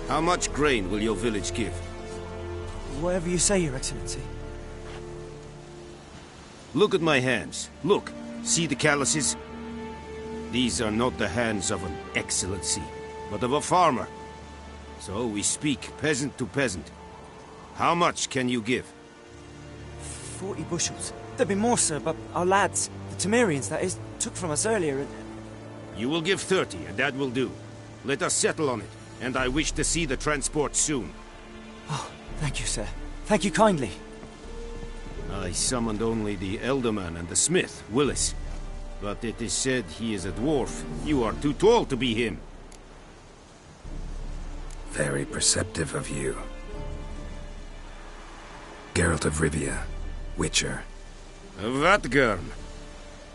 How much grain will your village give? Whatever you say, Your Excellency. Look at my hands. Look. See the calluses? These are not the hands of an excellency, but of a farmer. So we speak peasant to peasant. How much can you give? 40 bushels. There'd be more, sir, but our lads, the Temerians, that is, took from us earlier and... You will give 30, and that will do. Let us settle on it, and I wish to see the transport soon. Oh, thank you, sir. Thank you kindly. I summoned only the Elderman and the smith, Willis. But it is said he is a dwarf. You are too tall to be him. Very perceptive of you. Geralt of Rivia, Witcher. Vatgern.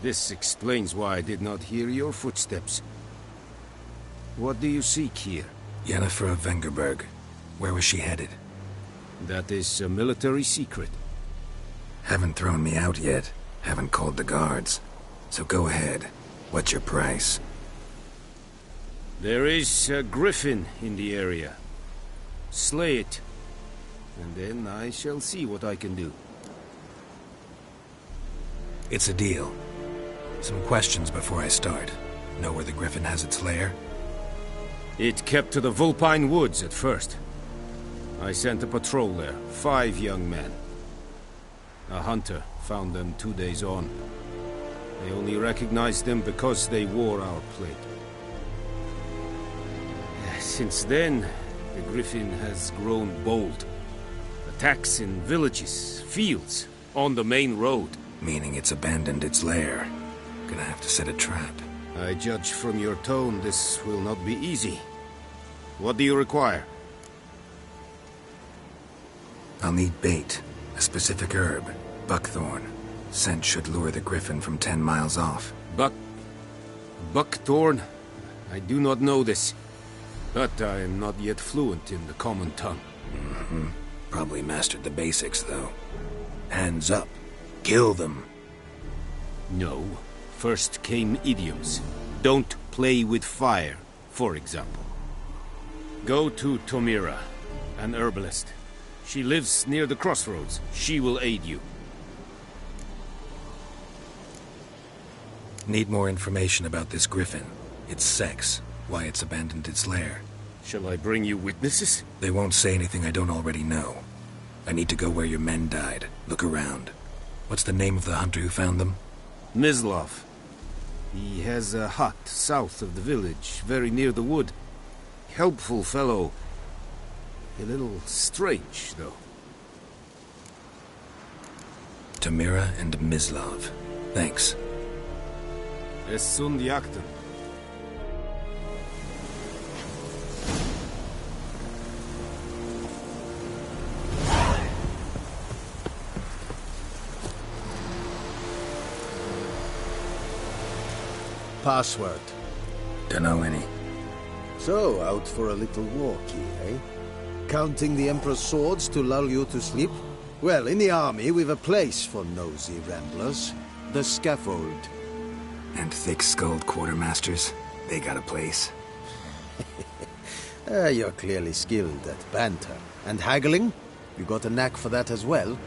This explains why I did not hear your footsteps. What do you seek here? Yennefer of Vengerberg. Where was she headed? That is a military secret. Haven't thrown me out yet. Haven't called the guards. So go ahead. What's your price? There is a griffin in the area. Slay it. And then I shall see what I can do. It's a deal. Some questions before I start. Know where the griffin has its lair? It kept to the Vulpine Woods at first. I sent a patrol there, 5 young men. A hunter found them 2 days on. They only recognized them because they wore our plate. Since then, the griffin has grown bold. Attacks in villages, fields, on the main road. Meaning it's abandoned its lair. Gonna have to set a trap. I judge from your tone this will not be easy. What do you require? I'll need bait. A specific herb. Buckthorn. Scent should lure the griffin from 10 miles off. Buckthorn? I do not know this. But I am not yet fluent in the common tongue. Probably mastered the basics, though. Hands up. Kill them. No. First came idioms. Don't play with fire, for example. Go to Tomira, an herbalist. She lives near the crossroads. She will aid you. Need more information about this griffin. Its sex. Why it's abandoned its lair. Shall I bring you witnesses? They won't say anything I don't already know. I need to go where your men died. Look around. What's the name of the hunter who found them? Mislov. He has a hut south of the village, very near the wood. Helpful fellow. A little strange, though. Tamira and Mislov. Thanks. Es sunt jagten. Password. Dunno any. So, out for a little walkie, eh? Counting the Emperor's swords to lull you to sleep? Well, in the army, we've a place for nosy ramblers. The scaffold. And thick-skulled quartermasters. They got a place. You're clearly skilled at banter. And haggling? You got a knack for that as well?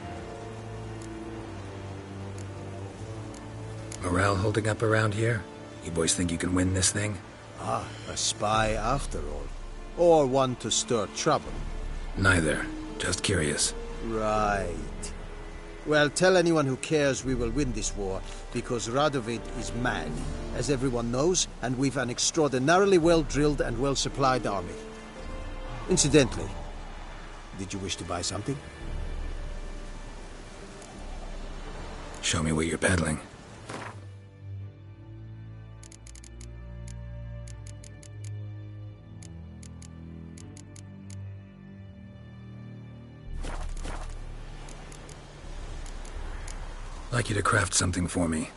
Morale holding up around here? You boys think you can win this thing? Ah, a spy after all. Or one to stir trouble. Neither. Just curious. Right. Well, tell anyone who cares we will win this war, because Radovid is mad, as everyone knows, and we've an extraordinarily well-drilled and well-supplied army. Incidentally, did you wish to buy something? Show me what you're peddling. I'd like you to craft something for me.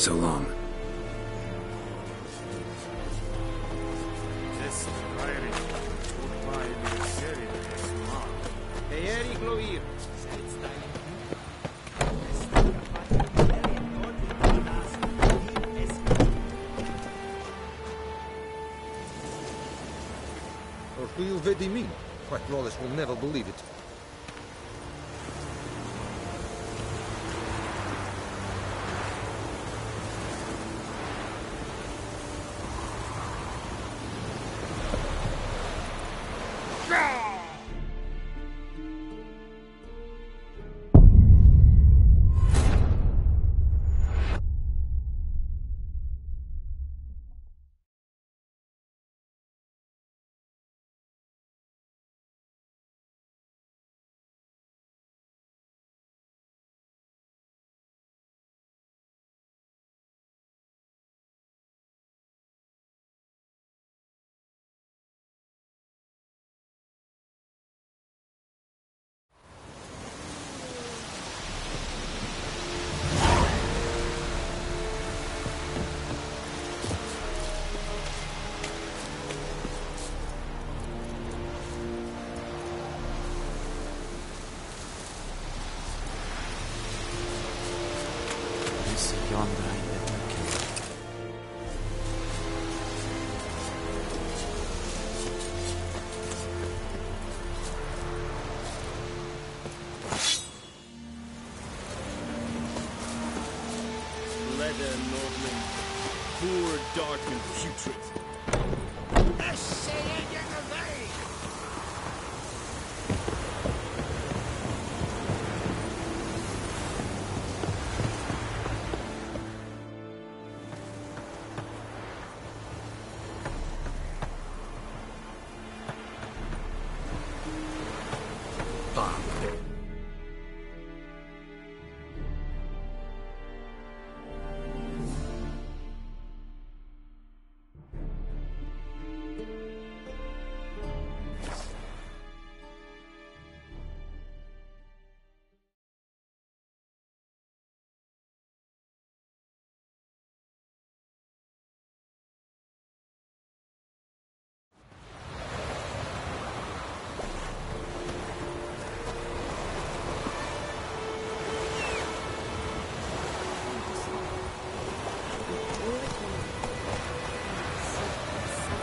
so long. Or who you really mean? Quite Lawless will never believe it. Poor, dark, and putrid.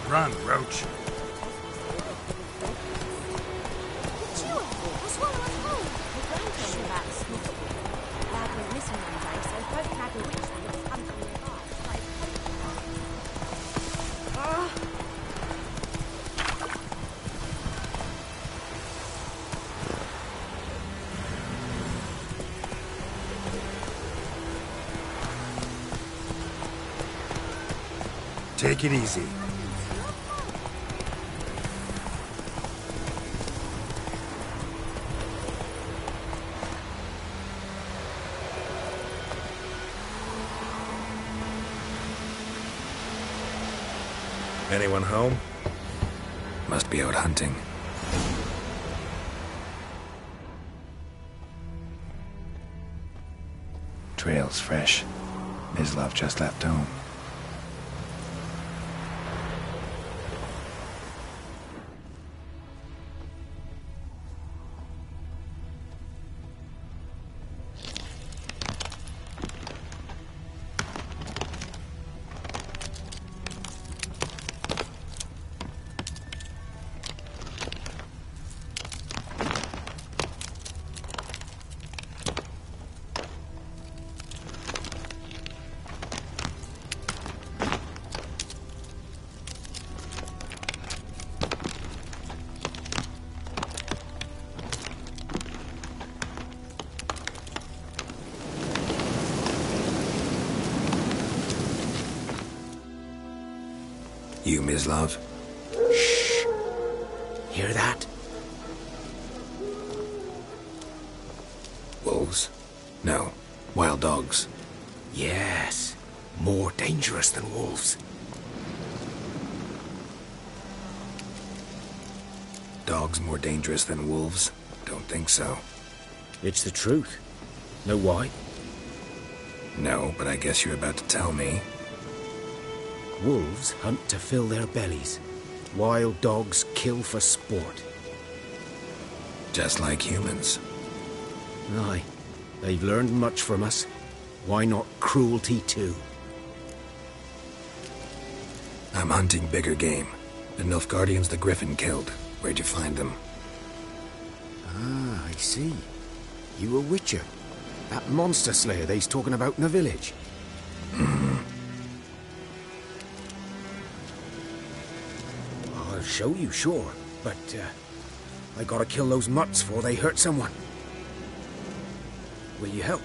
Run, Roach. Take it easy. Anyone home? Must be out hunting. Trail's fresh. Mislav just left home. You, Mislav? Shh. Hear that? Wolves? No. Wild dogs. Yes. More dangerous than wolves. Dogs more dangerous than wolves? Don't think so. It's the truth. Know why? No, but I guess you're about to tell me. Wolves hunt to fill their bellies. Wild dogs kill for sport. Just like humans. Aye, they've learned much from us. Why not cruelty too? I'm hunting bigger game. The Nilfgaardians the Griffin killed. Where'd you find them? Ah, I see. You a witcher. That monster slayer they's talking about in the village. I'll show you, sure. But, I gotta kill those mutts before they hurt someone. Will you help?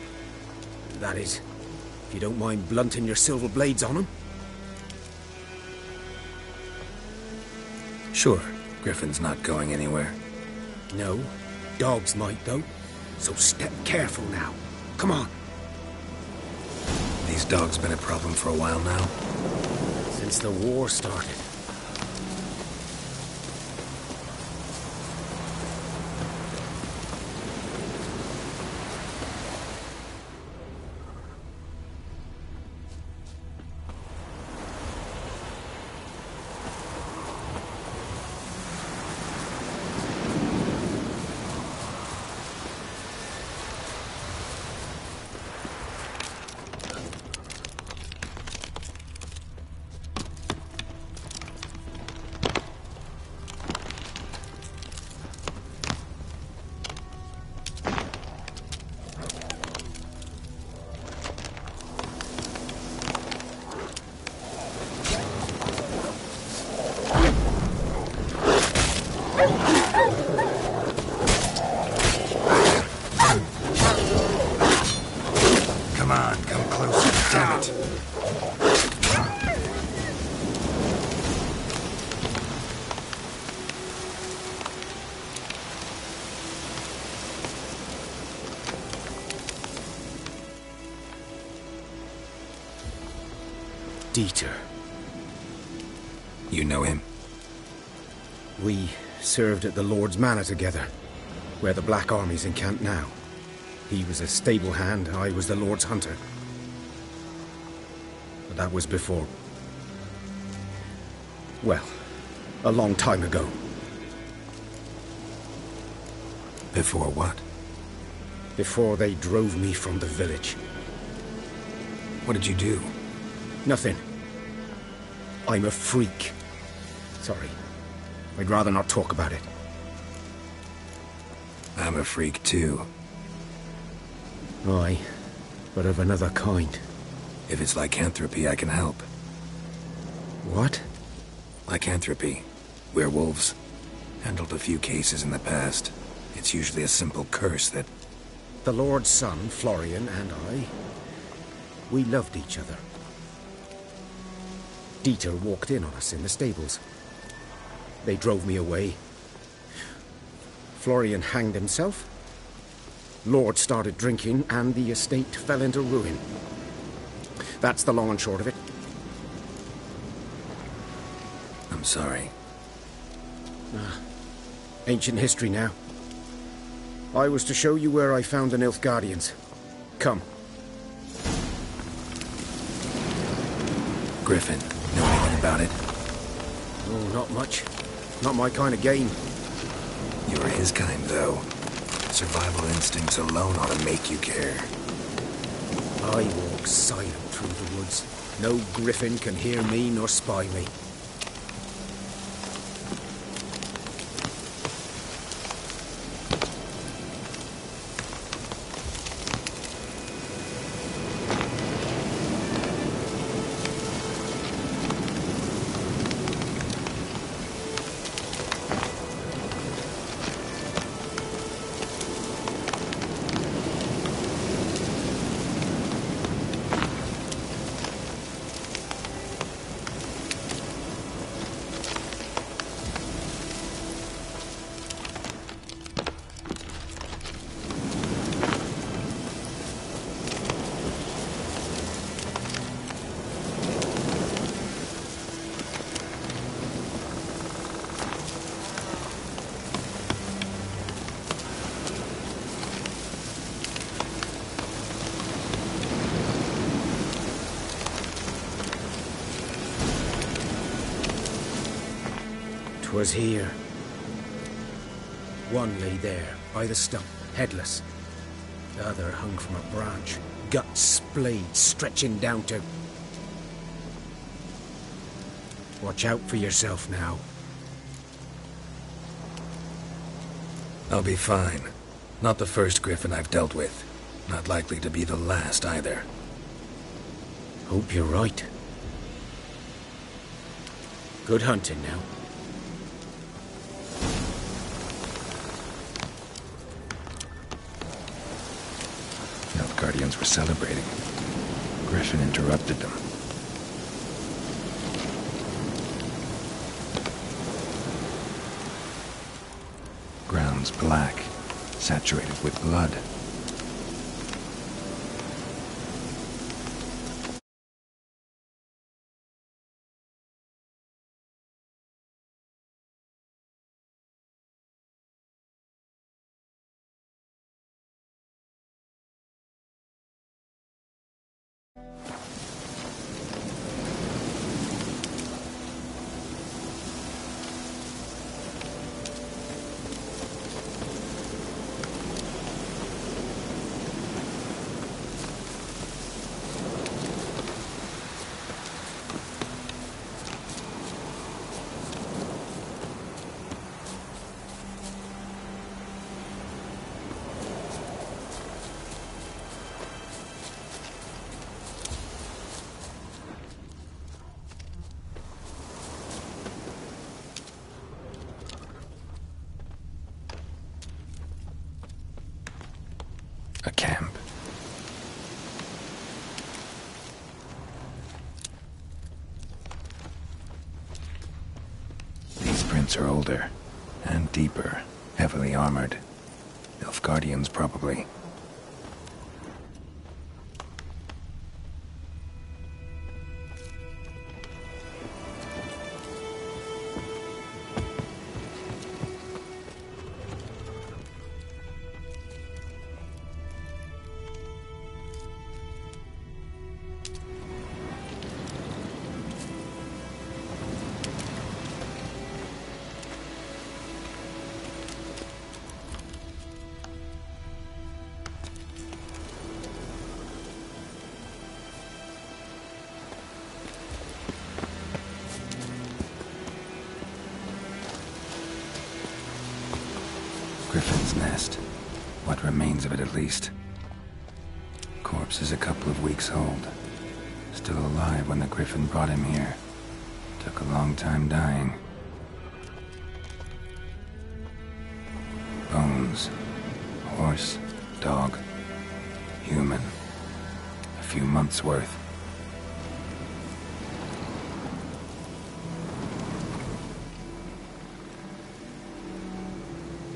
That is, if you don't mind blunting your silver blades on them. Sure. Griffin's not going anywhere. No, dogs might though. So step careful now. Come on. These dogs been a problem for a while now? Since the war started. Come on, come closer, damn it. Dieter. You know him? We served at the Lord's Manor together, where the Black Army's encamped now. He was a stable hand, I was the Lord's hunter. But that was before... well, a long time ago. Before what? Before they drove me from the village. What did you do? Nothing. I'm a freak. Sorry. I'd rather not talk about it. I'm a freak too. Aye, but of another kind. If it's lycanthropy, I can help. What? Lycanthropy. Werewolves. Handled a few cases in the past. It's usually a simple curse that... The Lord's son, Florian, and I... we loved each other. Dieter walked in on us in the stables. They drove me away. Florian hanged himself. Lord started drinking, and the estate fell into ruin. That's the long and short of it. I'm sorry. Ancient history now. I was to show you where I found the Nilfgaardians. Come. Griffin, know anything about it? Oh, not much. Not my kind of game. You're his kind, though. Survival instincts alone ought to make you care. I walk silent through the woods. No griffin can hear me nor spy me. 'Twas here. One lay there, by the stump, headless. The other hung from a branch, guts splayed, stretching down to... Watch out for yourself now. I'll be fine. Not the first griffin I've dealt with. Not likely to be the last either. Hope you're right. Good hunting now. Guardians were celebrating. Griffin interrupted them. Ground's black, saturated with blood. A camp. These prints are older and deeper, heavily armored. Nilfgaardians, probably. Griffin's nest. What remains of it, at least. Corpse is a couple of weeks old. Still alive when the Griffin brought him here. Took a long time dying. Bones. Horse. Dog. Human. A few months' worth.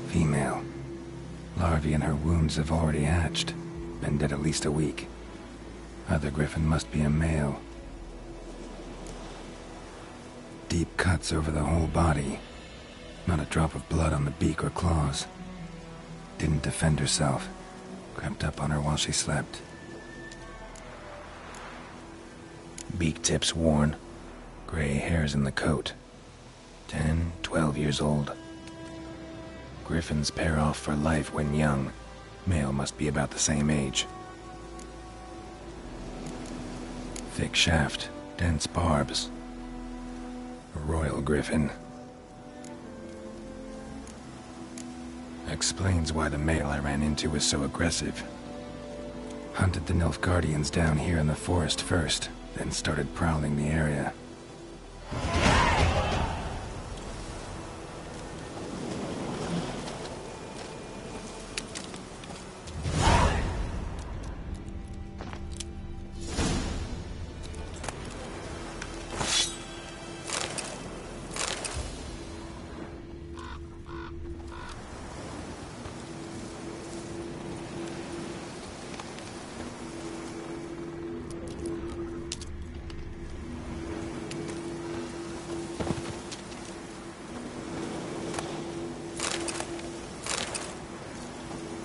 Female. Larvae in her wounds have already hatched. Been dead at least a week. Other Griffin must be a male. Deep cuts over the whole body. Not a drop of blood on the beak or claws. Didn't defend herself. Crept up on her while she slept. Beak tips worn. Gray hairs in the coat. 10, 12 years old. Griffins pair off for life when young. Male must be about the same age. Thick shaft, dense barbs. A royal griffin. Explains why the male I ran into was so aggressive. Hunted the Nilfgaardians down here in the forest first, then started prowling the area.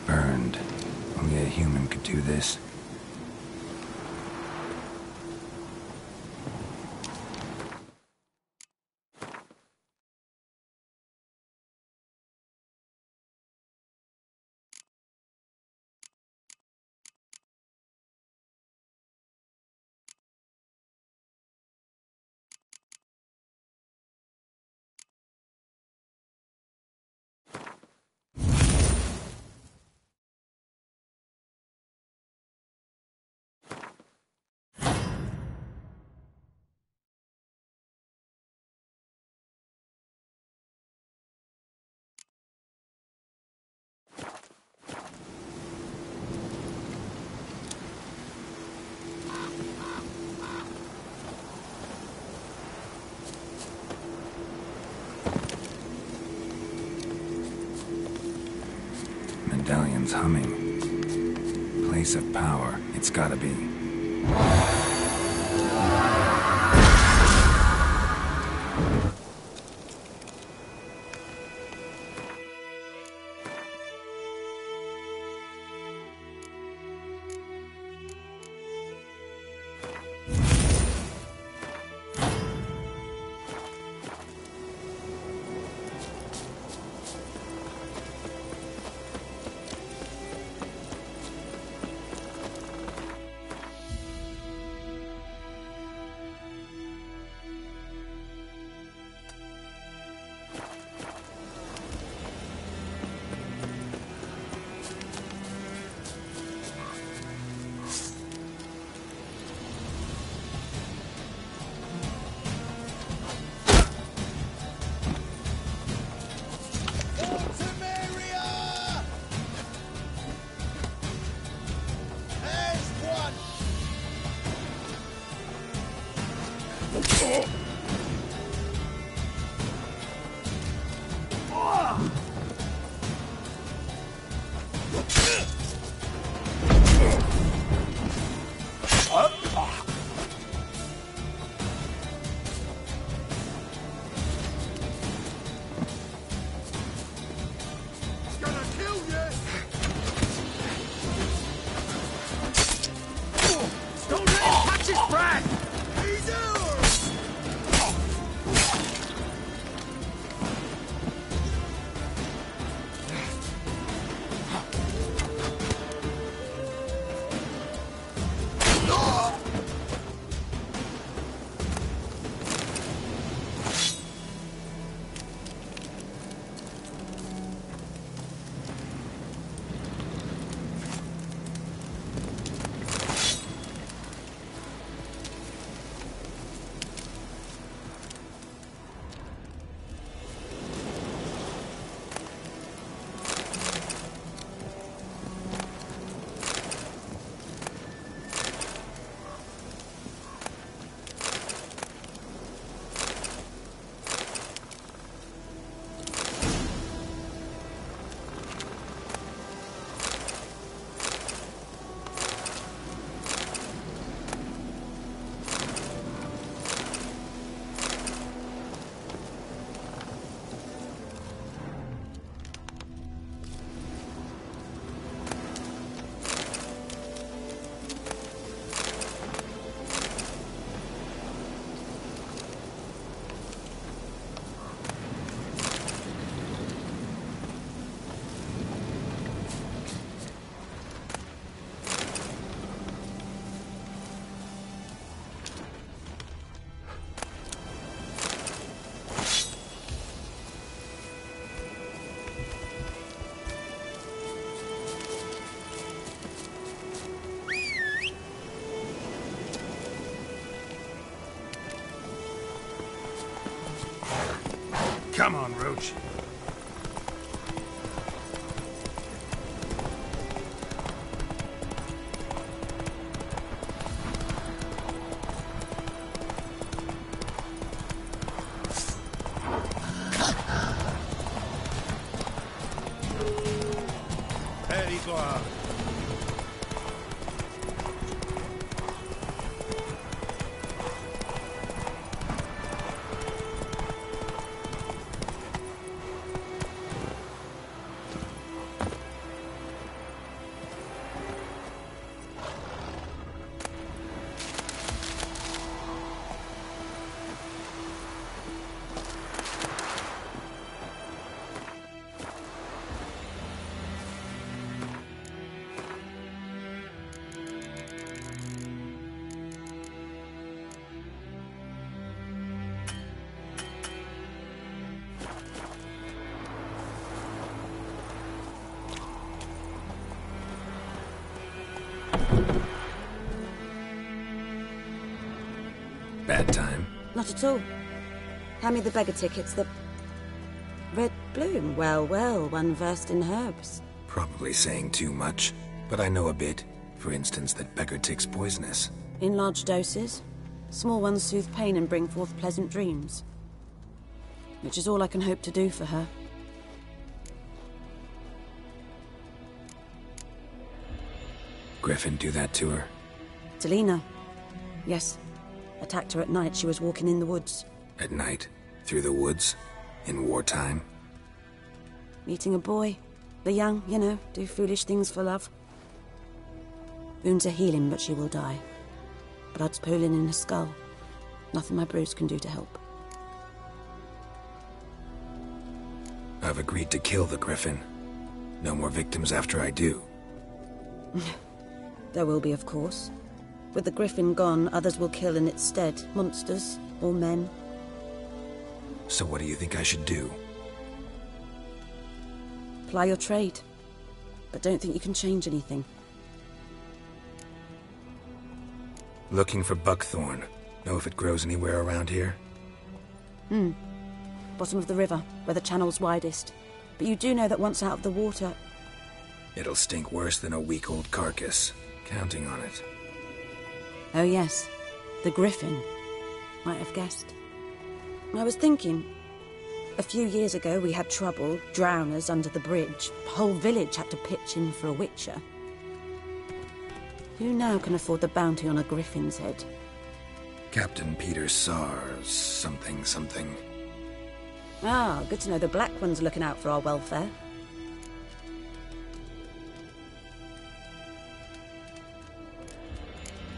Burned. Only a human could do this. medallion's humming. Place of power, it's gotta be. Come on, Roach. There you go. Bad time? Not at all. Hand me the beggar tickets, the... Red bloom. Well, well, one versed in herbs. Probably saying too much, but I know a bit. For instance, that beggar tick's poisonous. In large doses. Small ones soothe pain and bring forth pleasant dreams. Which is all I can hope to do for her. Griffin do that to her? Delina. Yes. Attacked her at night. She was walking in the woods. At night? Through the woods? In wartime? Meeting a boy. The young, you know, do foolish things for love. Wounds are healing, but she will die. Blood's pooling in her skull. Nothing my bruise can do to help. I've agreed to kill the Griffin. No more victims after I do. There will be, of course. With the Griffin gone, others will kill in its stead. Monsters, or men. So what do you think I should do? Ply your trade. But don't think you can change anything. Looking for buckthorn. Know if it grows anywhere around here? Bottom of the river, where the channel's widest. But you do know that once out of the water... It'll stink worse than a week-old carcass. Counting on it. Oh yes, the Griffin. Might have guessed. I was thinking... A few years ago we had trouble, drowners under the bridge. The whole village had to pitch in for a witcher. Who now can afford the bounty on a Griffin's head? Captain Peter Sars, something. Ah, good to know the Black One's looking out for our welfare.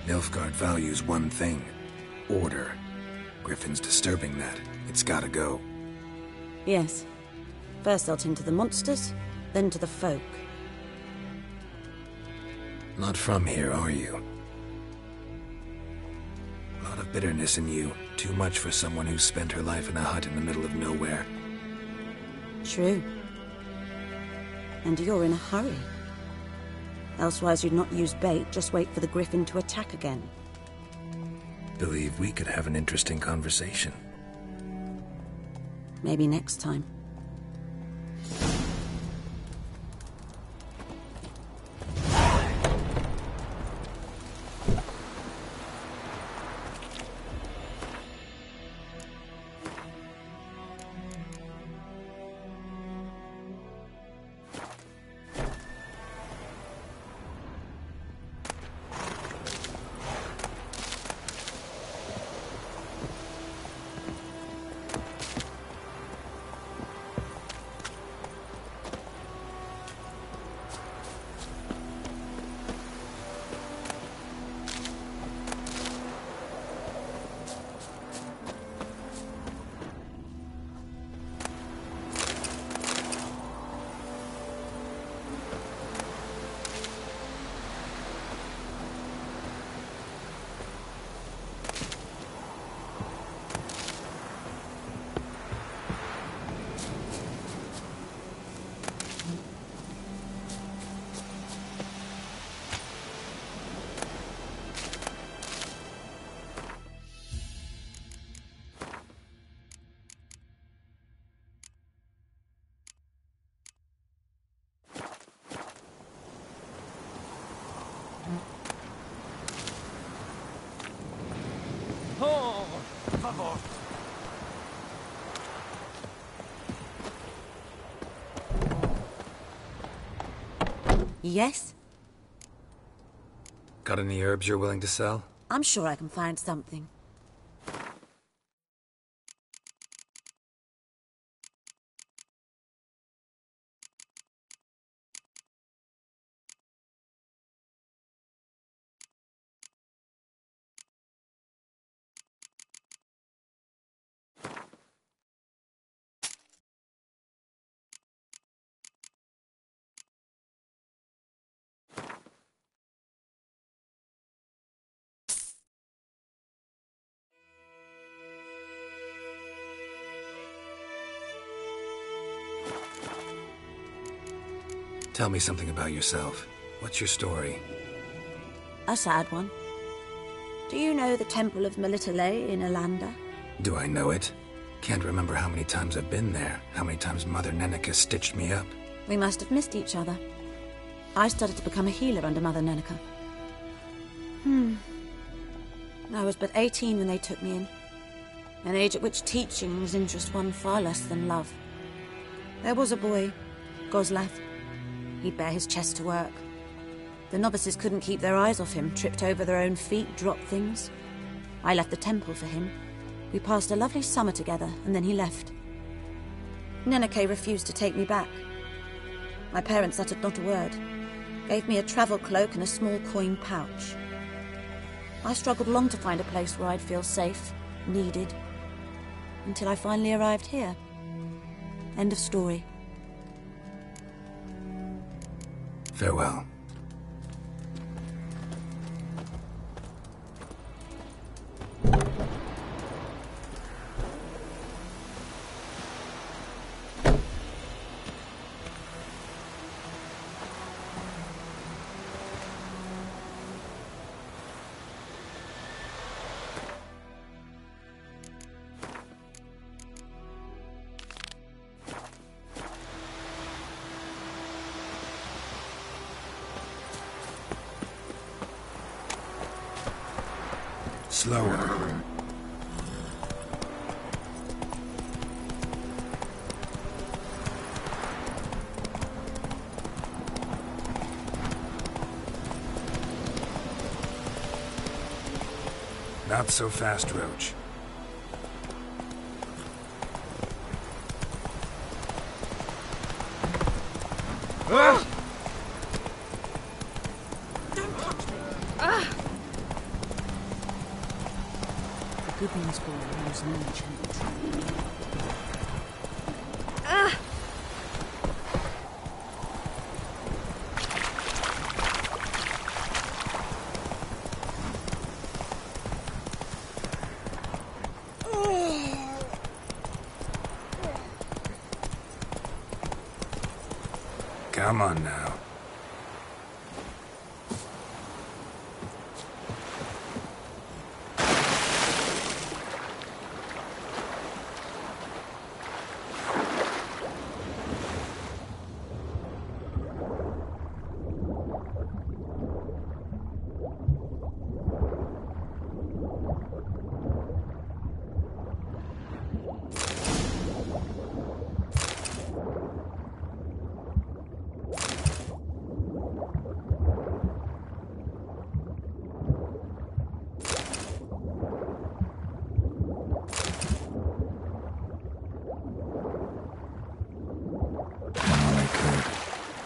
Nilfgaard values one thing. Order. Griffin's disturbing that. It's gotta go. Yes. First they'll tend to the monsters, then to the folk. Not from here, are you? A lot of bitterness in you. Too much for someone who spent her life in a hut in the middle of nowhere. True. And you're in a hurry. Elsewise you'd not use bait, just wait for the Griffin to attack again. Believe we could have an interesting conversation. Maybe next time. Oh, por favor. Yes? Got any herbs you're willing to sell? I'm sure I can find something. Tell me something about yourself. What's your story? A sad one. Do you know the Temple of Melitele in Alanda? Do I know it? Can't remember how many times I've been there, how many times Mother Neneka stitched me up. We must have missed each other. I started to become a healer under Mother Neneka. I was but 18 when they took me in. An age at which teachings interest one far less than love. There was a boy, Goslav. He'd bare his chest to work. The novices couldn't keep their eyes off him, tripped over their own feet, dropped things. I left the temple for him. We passed a lovely summer together, and then he left. Neneke refused to take me back. My parents uttered not a word, gave me a travel cloak and a small coin pouch. I struggled long to find a place where I'd feel safe, needed, until I finally arrived here. End of story. Farewell. Slower. Not so fast, Roach. Ah! Don't touch me! Ah! The Goodman's Ball was an ancient tree. Ah! Come on now.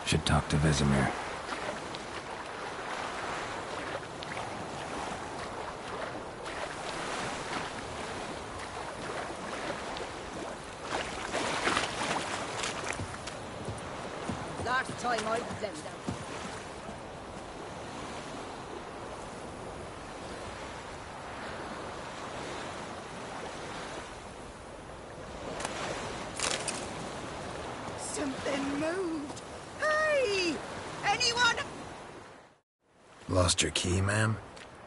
Should talk to Vesemir. Last time I was them. Something moved. Hey! Anyone? Lost your key, ma'am?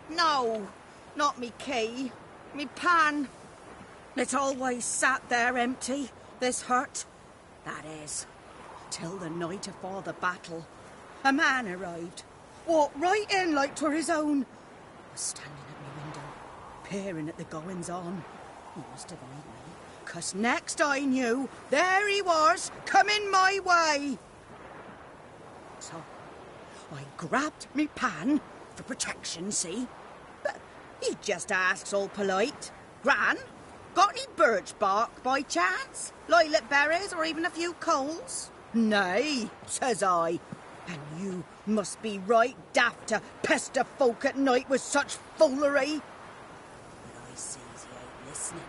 No, not me key. Me pan. It's always sat there empty, this hut. That is, till the night afore the battle. A man arrived. Walked right in like 'twere his own. Was standing at my window, peering at the goings-on. He must have eyed me, 'cause next I knew, there he was, coming my way. So, I grabbed me pan, for protection, see? But he just asks all polite, Gran, got any birch bark by chance? Lilac berries or even a few coals? Nay, says I, and you must be right daft to pester folk at night with such foolery. But I sees he ain't listening,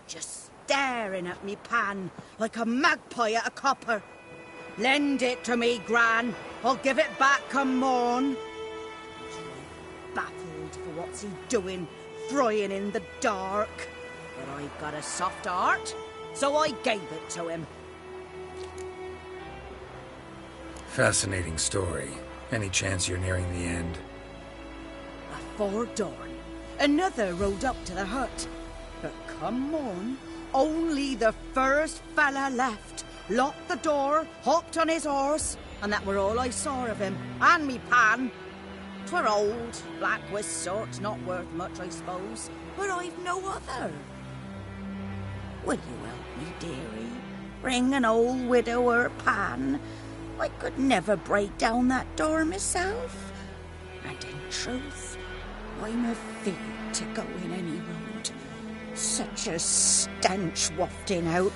just staring at me pan like a magpie at a copper. Lend it to me, Gran. I'll give it back come morn. He's right baffled for what's he doing, frying in the dark. But I've got a soft heart, so I gave it to him. Fascinating story. Any chance you're nearing the end? Before dawn, another rode up to the hut. But come morn, only the first fella left. Locked the door, hopped on his horse, and that were all I saw of him, and me pan. 'Twere old, black with sort, not worth much, I suppose, but I've no other. Will you help me, dearie? Bring an old widower pan? I could never break down that door myself. And in truth, I'm afeard to go in any road. Such a stench wafting out.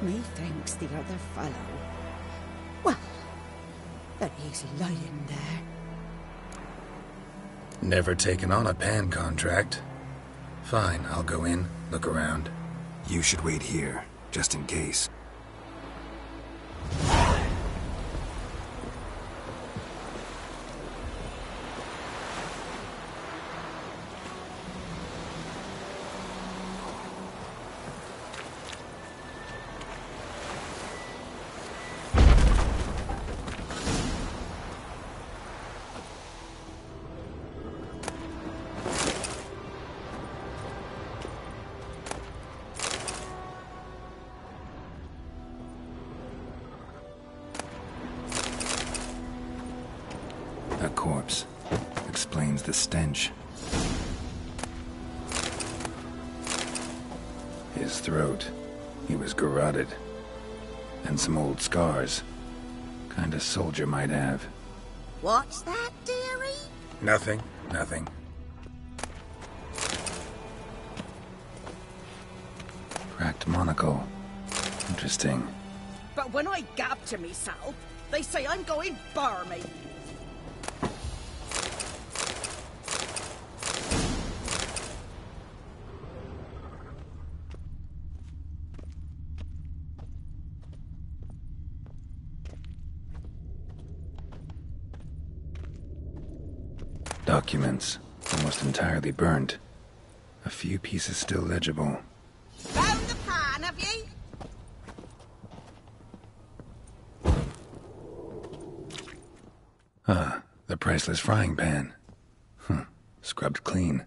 Methinks the other fellow... Well, that he's lying there. Never taken on a pan contract. Fine, I'll go in, look around. You should wait here, just in case. A corpse. Explains the stench. His throat. He was garroted. And some old scars. Kind of soldier might have. What's that, dearie? Nothing. Nothing. Cracked monocle. Interesting. But when I gab to myself, they say I'm going barmy. Documents. Almost entirely burnt. A few pieces still legible. Found the pan, have ye? Ah, the priceless frying pan. Scrubbed clean.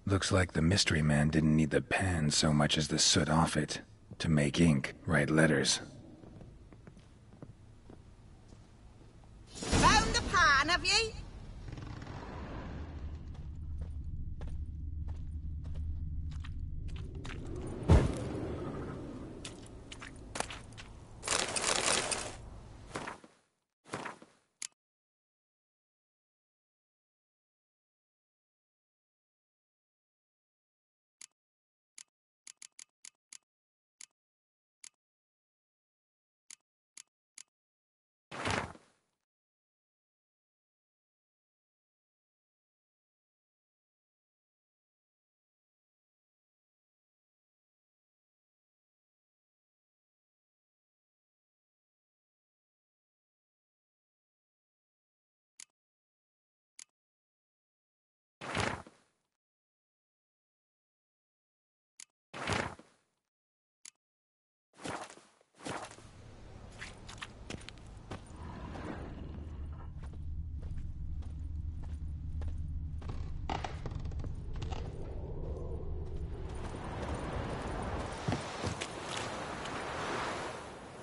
Looks like the mystery man didn't need the pan so much as the soot off it. To make ink, write letters. Found the pan, have ye?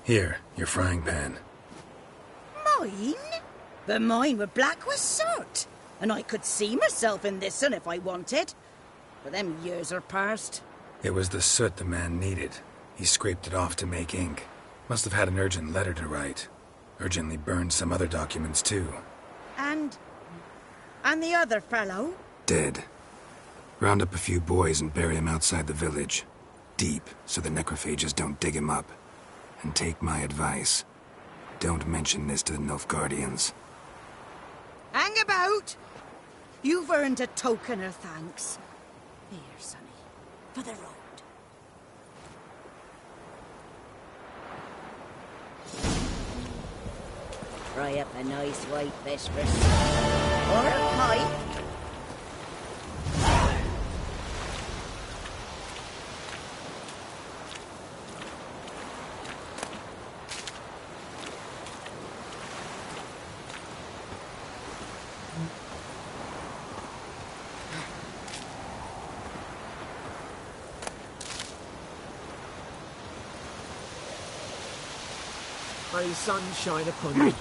Here, your frying pan. Mine? But mine were black with soot. And I could see myself in this one if I wanted. But them years are past. It was the soot the man needed. He scraped it off to make ink. Must have had an urgent letter to write. Urgently burned some other documents too. And the other fellow? Dead. Round up a few boys and bury him outside the village. Deep, so the necrophages don't dig him up. And take my advice. Don't mention this to the Nilfgaardians. Hang about! You've earned a token of thanks. Here, sonny, for the road. Fry up a nice white fish for supper. Or a pipe. May sun shine upon you.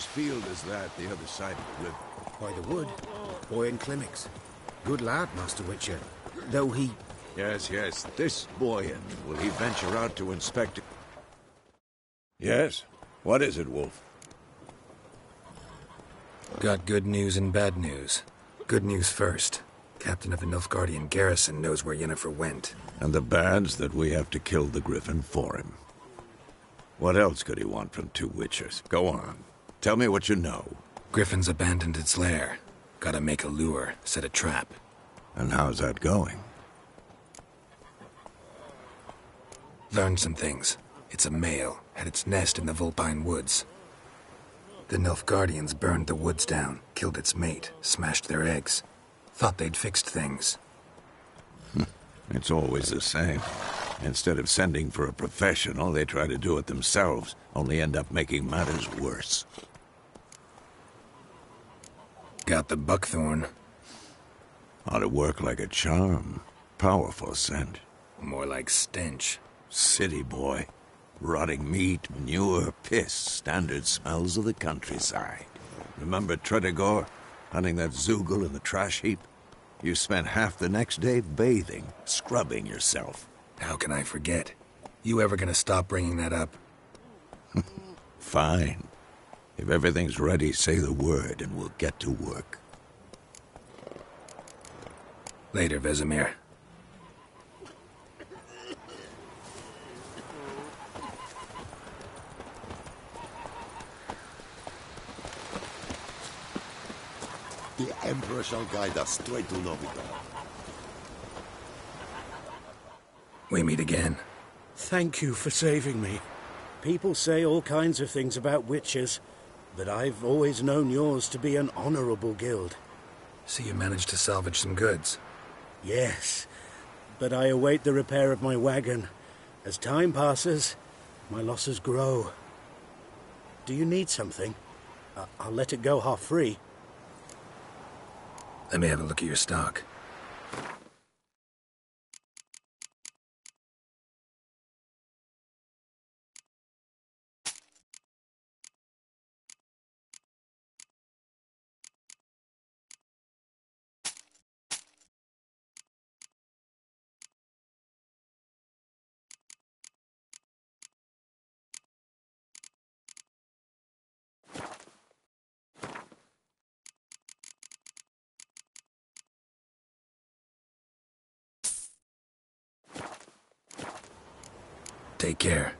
whose field is that, the other side of the river? By the wood. Boy in Clemmix. Good lad, Master Witcher. Though he... Yes, yes, this Boyan. Will he venture out to inspect it? Yes? What is it, Wolf? Got good news and bad news. Good news first. Captain of the Nilfgaardian garrison knows where Yennefer went. And the bad's that we have to kill the Griffin for him. What else could he want from two Witchers? Go on. Tell me what you know. Griffin's abandoned its lair. Gotta make a lure, set a trap. And how's that going? Learned some things. It's a male, had its nest in the Vulpine Woods. The Nilfgaardians burned the woods down, killed its mate, smashed their eggs. Thought they'd fixed things. It's always the same. Instead of sending for a professional, they try to do it themselves, only end up making matters worse. Got the buckthorn. Ought to work like a charm. Powerful scent. More like stench. City boy. Rotting meat, manure, piss, standard smells of the countryside. Remember Tredegor? Hunting that Zoogle in the trash heap? You spent half the next day bathing, scrubbing yourself. How can I forget? You ever gonna stop bringing that up? Fine. If everything's ready, say the word and we'll get to work. Later, Vesemir. The Emperor shall guide us straight to Novigrad. We meet again. Thank you for saving me. People say all kinds of things about witches, but I've always known yours to be an honorable guild. So you managed to salvage some goods? Yes, but I await the repair of my wagon. As time passes, my losses grow. Do you need something? I'll let it go half-free. Let me have a look at your stock. Take care.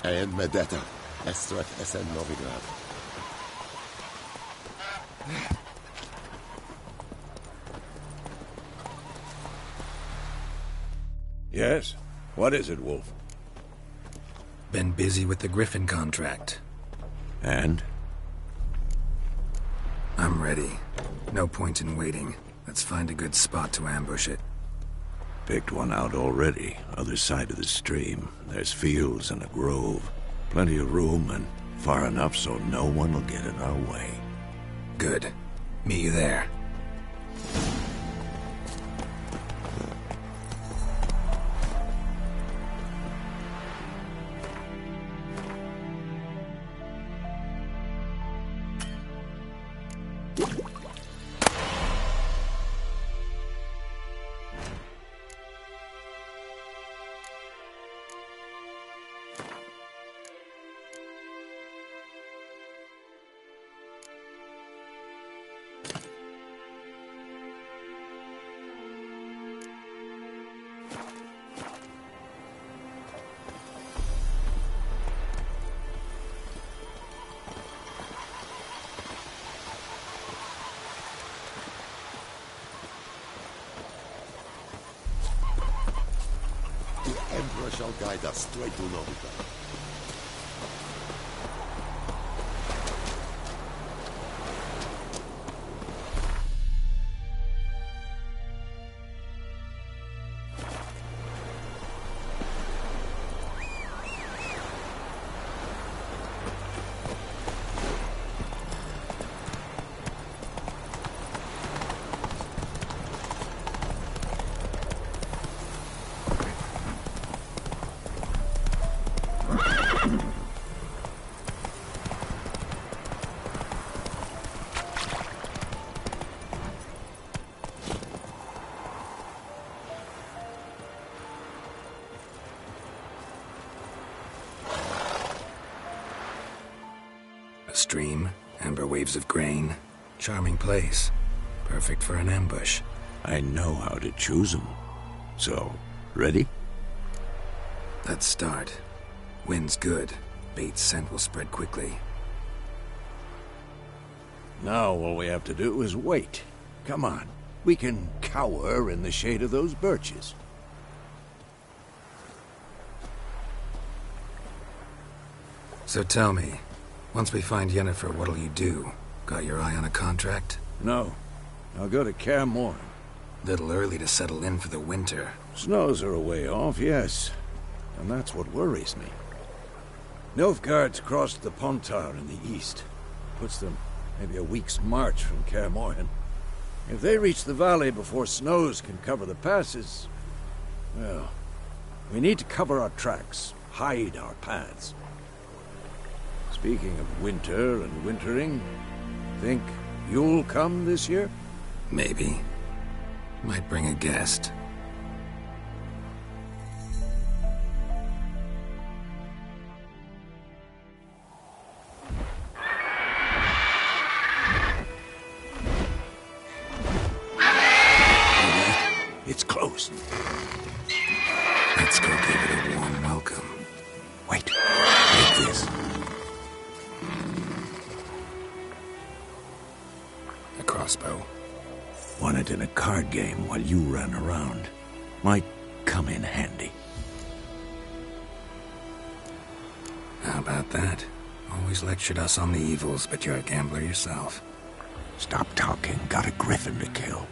And Medetta, Estrat Essen Novigrad. Yes? What is it, Wolf? Been busy with the Griffin contract. And? I'm ready. No point in waiting. Let's find a good spot to ambush it. Picked one out already. Other side of the stream. There's fields and a grove. Plenty of room and far enough so no one will get in our way. Good. Meet you there. Emperor shall guide us straight to Novigrad. Stream, amber waves of grain. Charming place. Perfect for an ambush. I know how to choose them. So, ready? Let's start. Wind's good. Bait's scent will spread quickly. Now all we have to do is wait. Come on. We can cower in the shade of those birches. So tell me, once we find Yennefer, what'll you do? Got your eye on a contract? No. I'll go to Kaer Morhen. Little early to settle in for the winter. Snows are a way off, yes. And that's what worries me. Nilfgaard's crossed the Pontar in the east. Puts them maybe a week's march from Kaer Morhen. If they reach the valley before snows can cover the passes, well, we need to cover our tracks, hide our paths. Speaking of winter and wintering, think you'll come this year? Maybe. Might bring a guest. It's close. Let's go give it a warm welcome. Wait. Take this. A crossbow. Won it in a card game while you ran around. Might come in handy. How about that? Always lectured us on the evils, but you're a gambler yourself. Stop talking. Got a griffin to kill.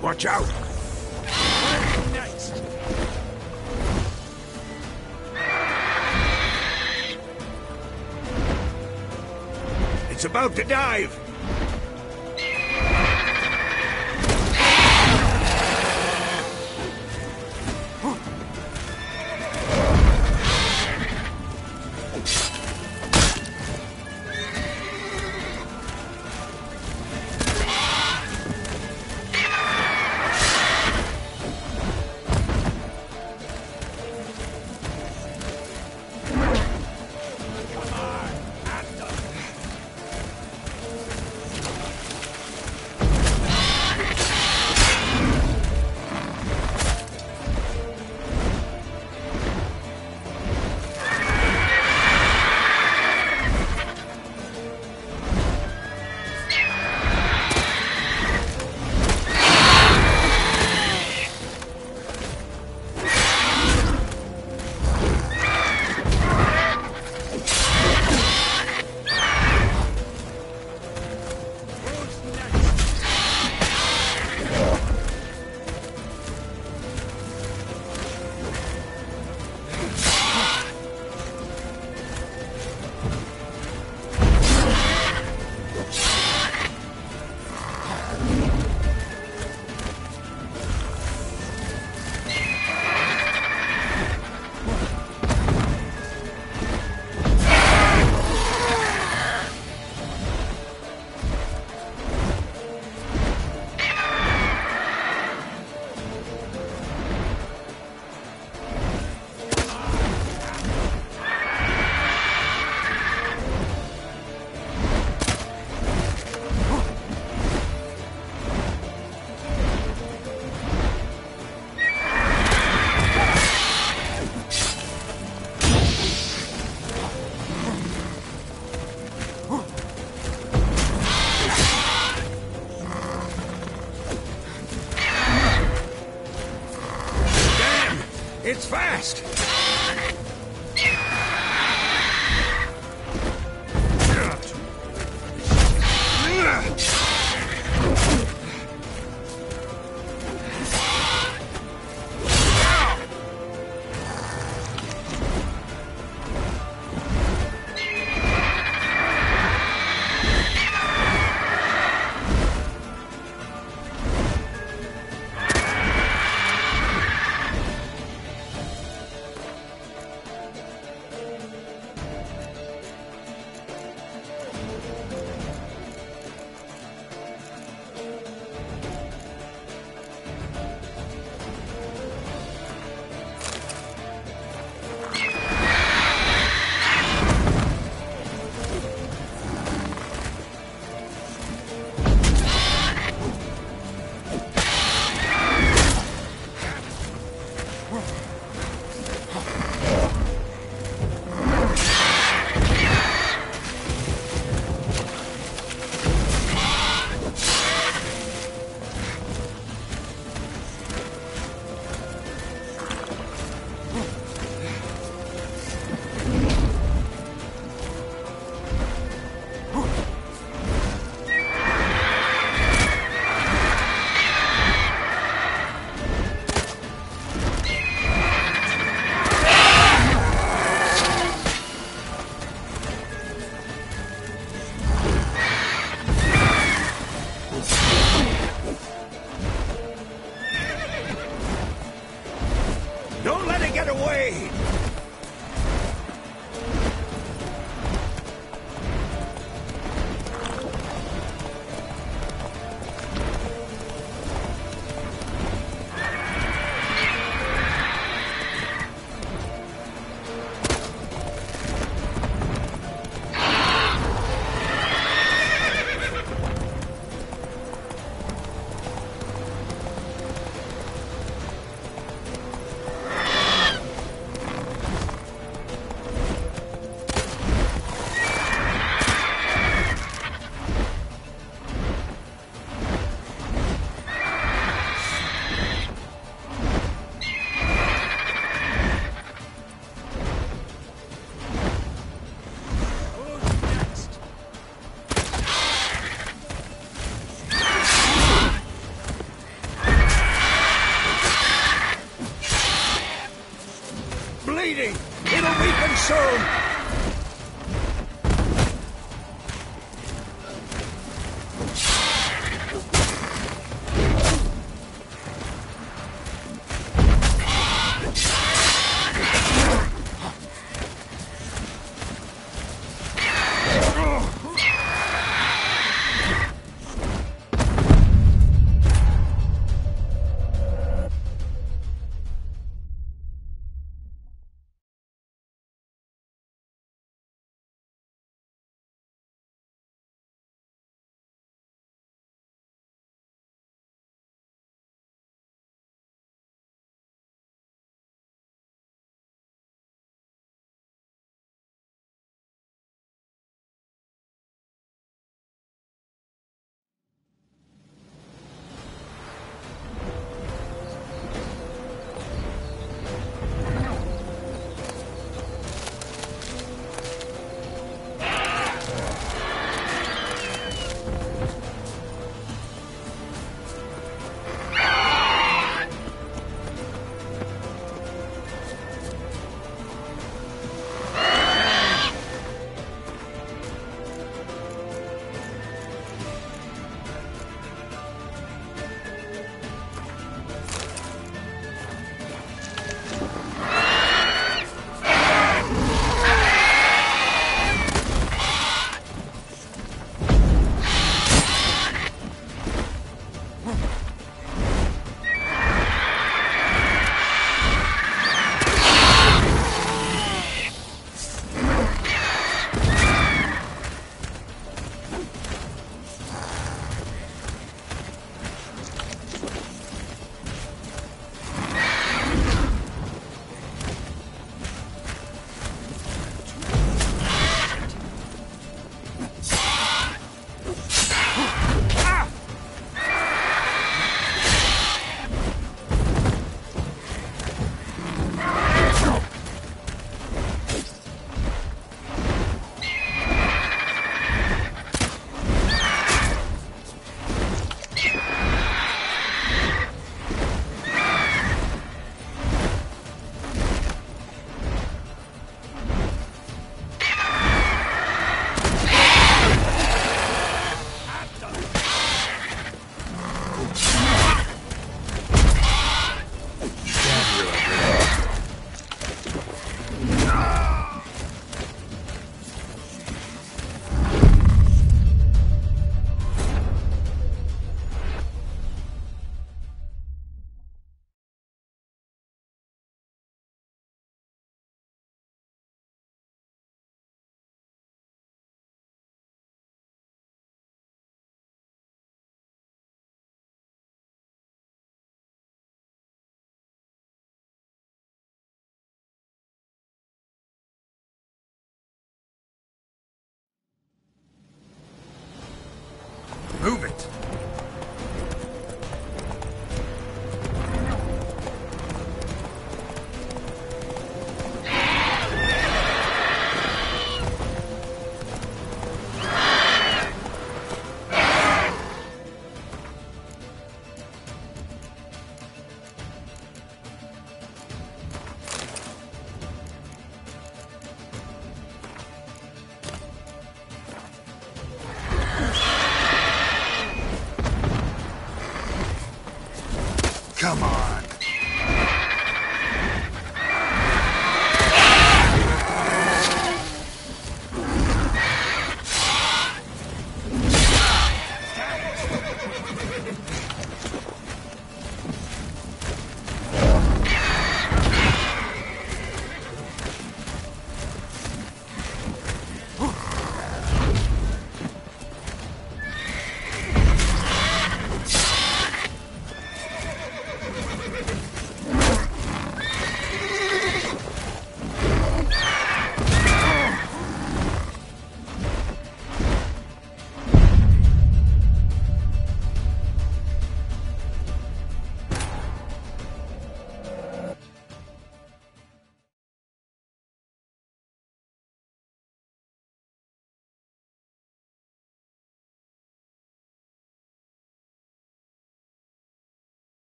Watch out! Nice. It's about to dive! last. Don't let it get away! Bleeding! It'll weaken soon!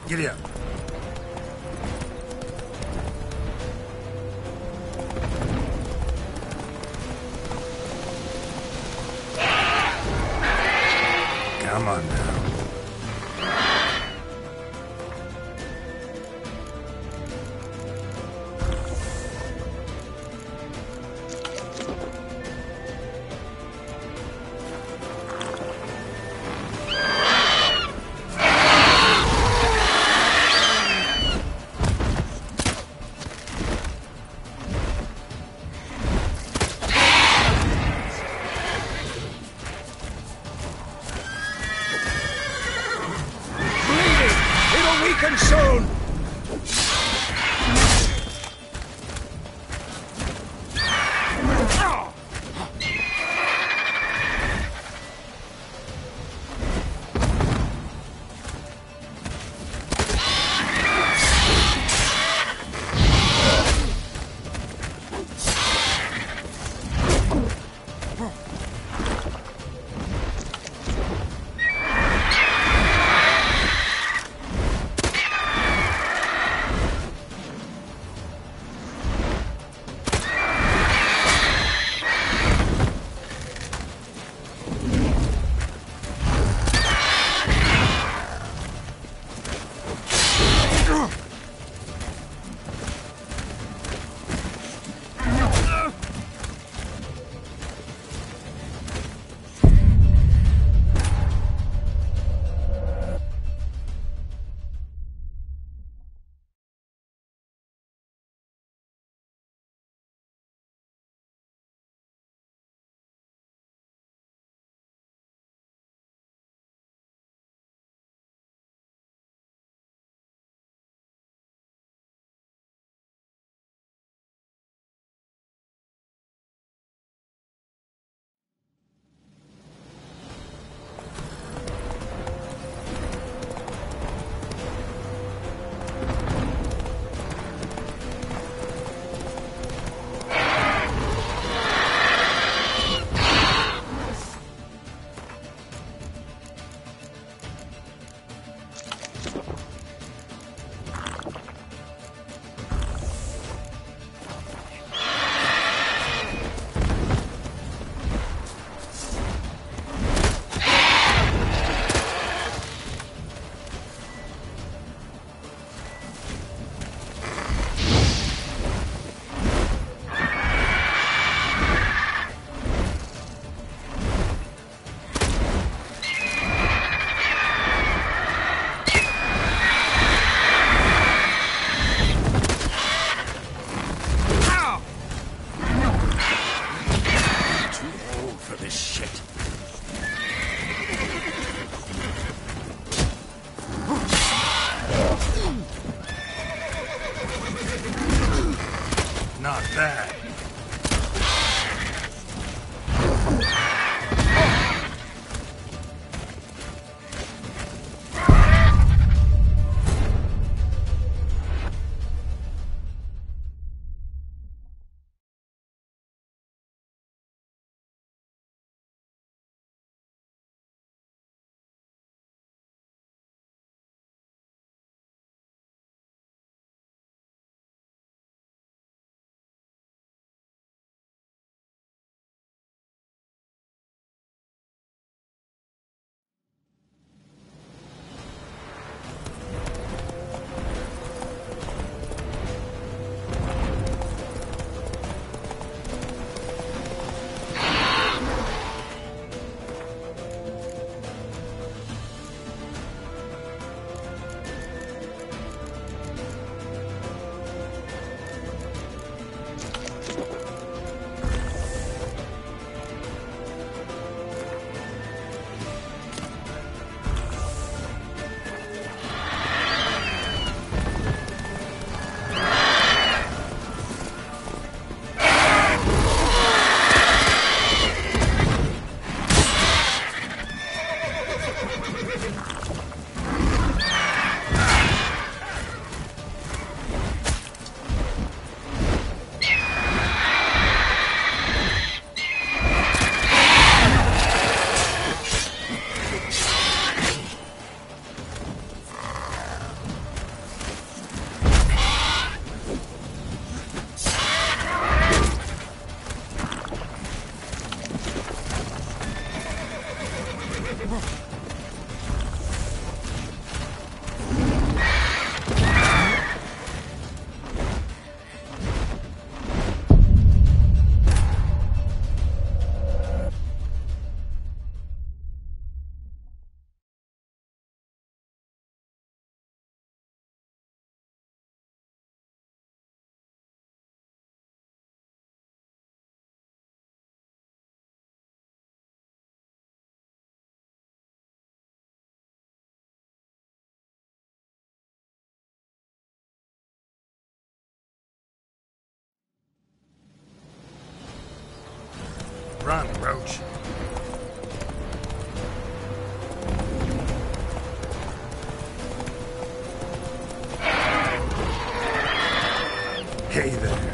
Giddy up. Come on now. Weaken soon! Not bad. Run, Roach. Hey there.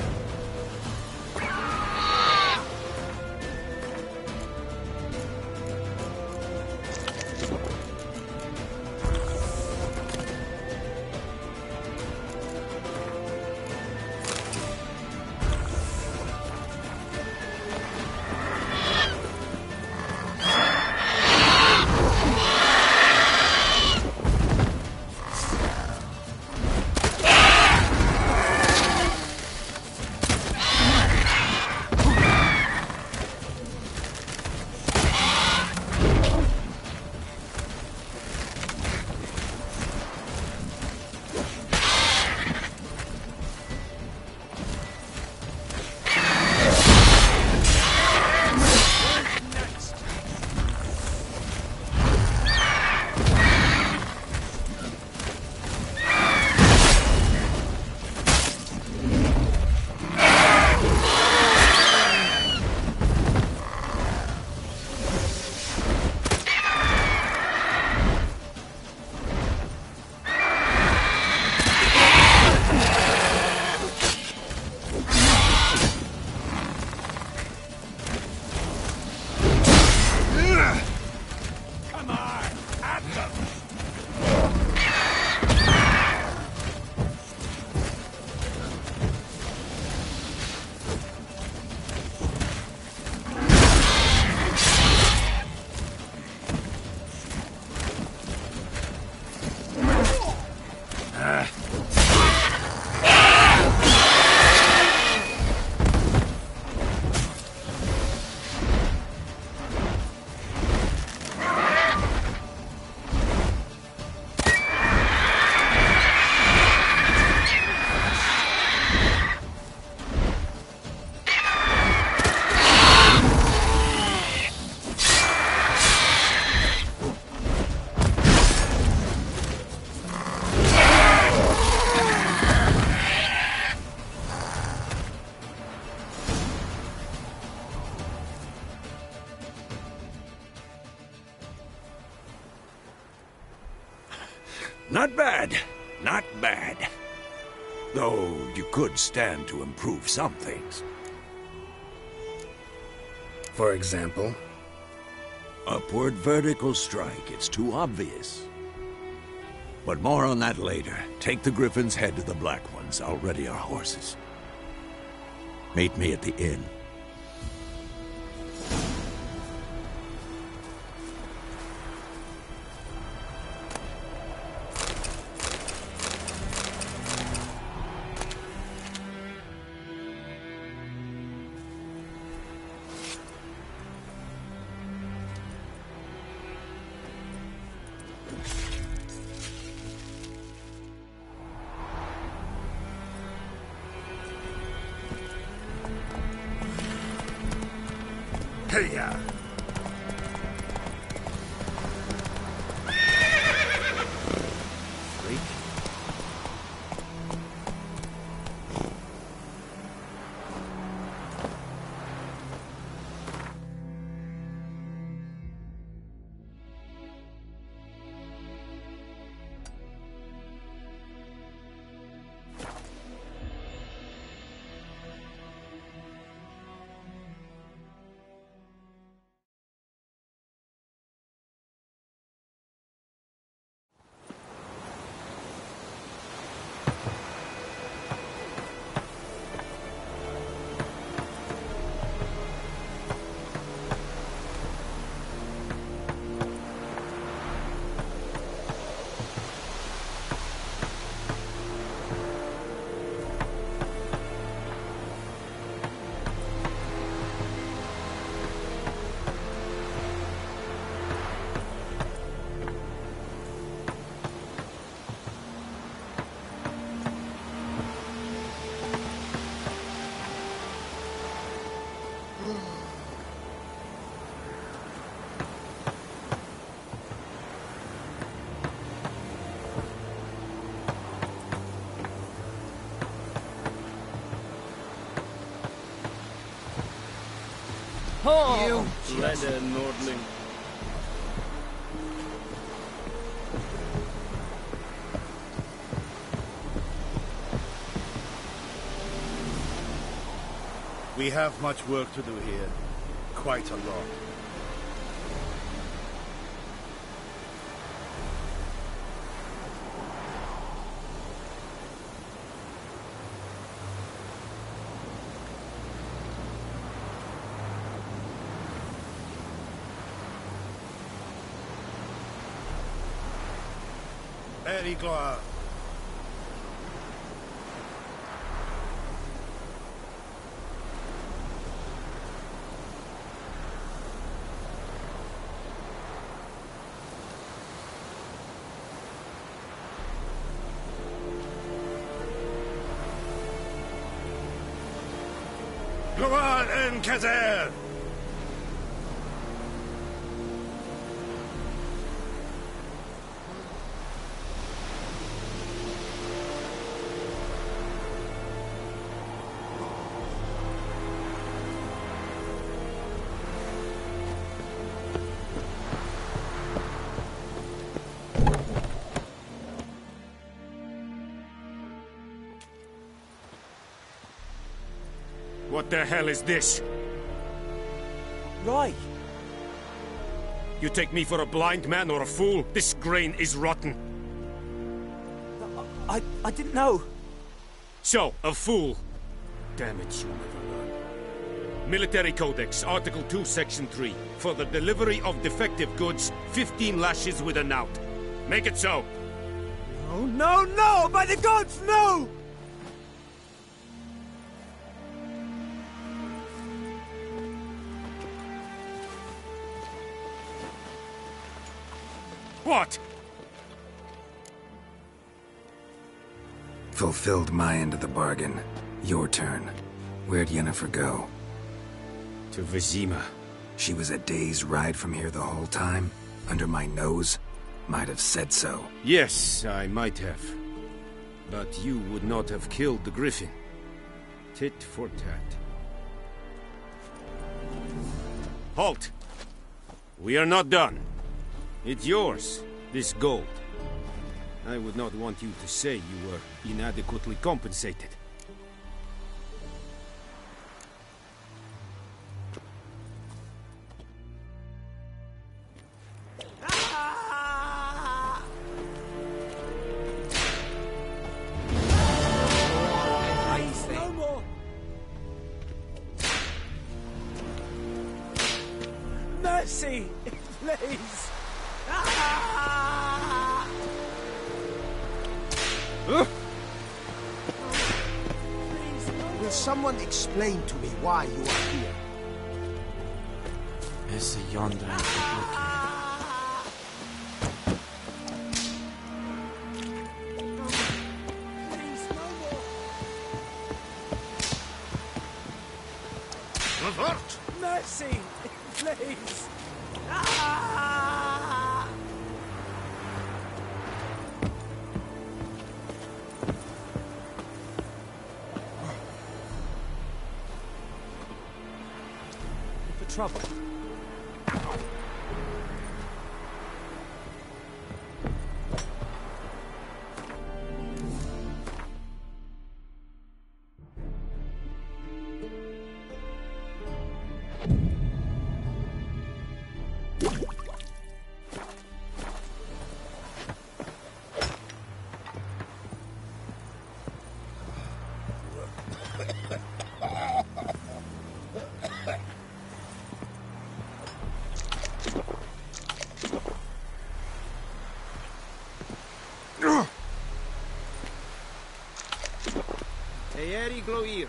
Not bad. Not bad. Though you could stand to improve some things. For example? Upward vertical strike. It's too obvious. But more on that later. Take the Griffin's head to the Black Ones. I'll ready our horses. Meet me at the inn. Hey-ya! You leather Nordling. We have much work to do here. Quite a lot. Very glad. Gloire en Kazer! What the hell is this? Right. You take me for a blind man or a fool? This grain is rotten. I didn't know. So, a fool. Damn it, you never learn. Military Codex, Article 2, Section 3. For the delivery of defective goods, 15 lashes with a knout. Make it so. No, no, no! By the gods, no! What? Fulfilled my end of the bargain. Your turn. Where'd Yennefer go? To Vizima. She was a day's ride from here the whole time? Under my nose? Might have said so. Yes, I might have. But you would not have killed the Griffin. Tit for tat. Halt! We are not done. It's yours, this gold. I would not want you to say you were inadequately compensated. No more! Mercy! Please! Will someone explain to me why you are here? There's a yonder Mercy! Please! For trouble. Eeri Gloir.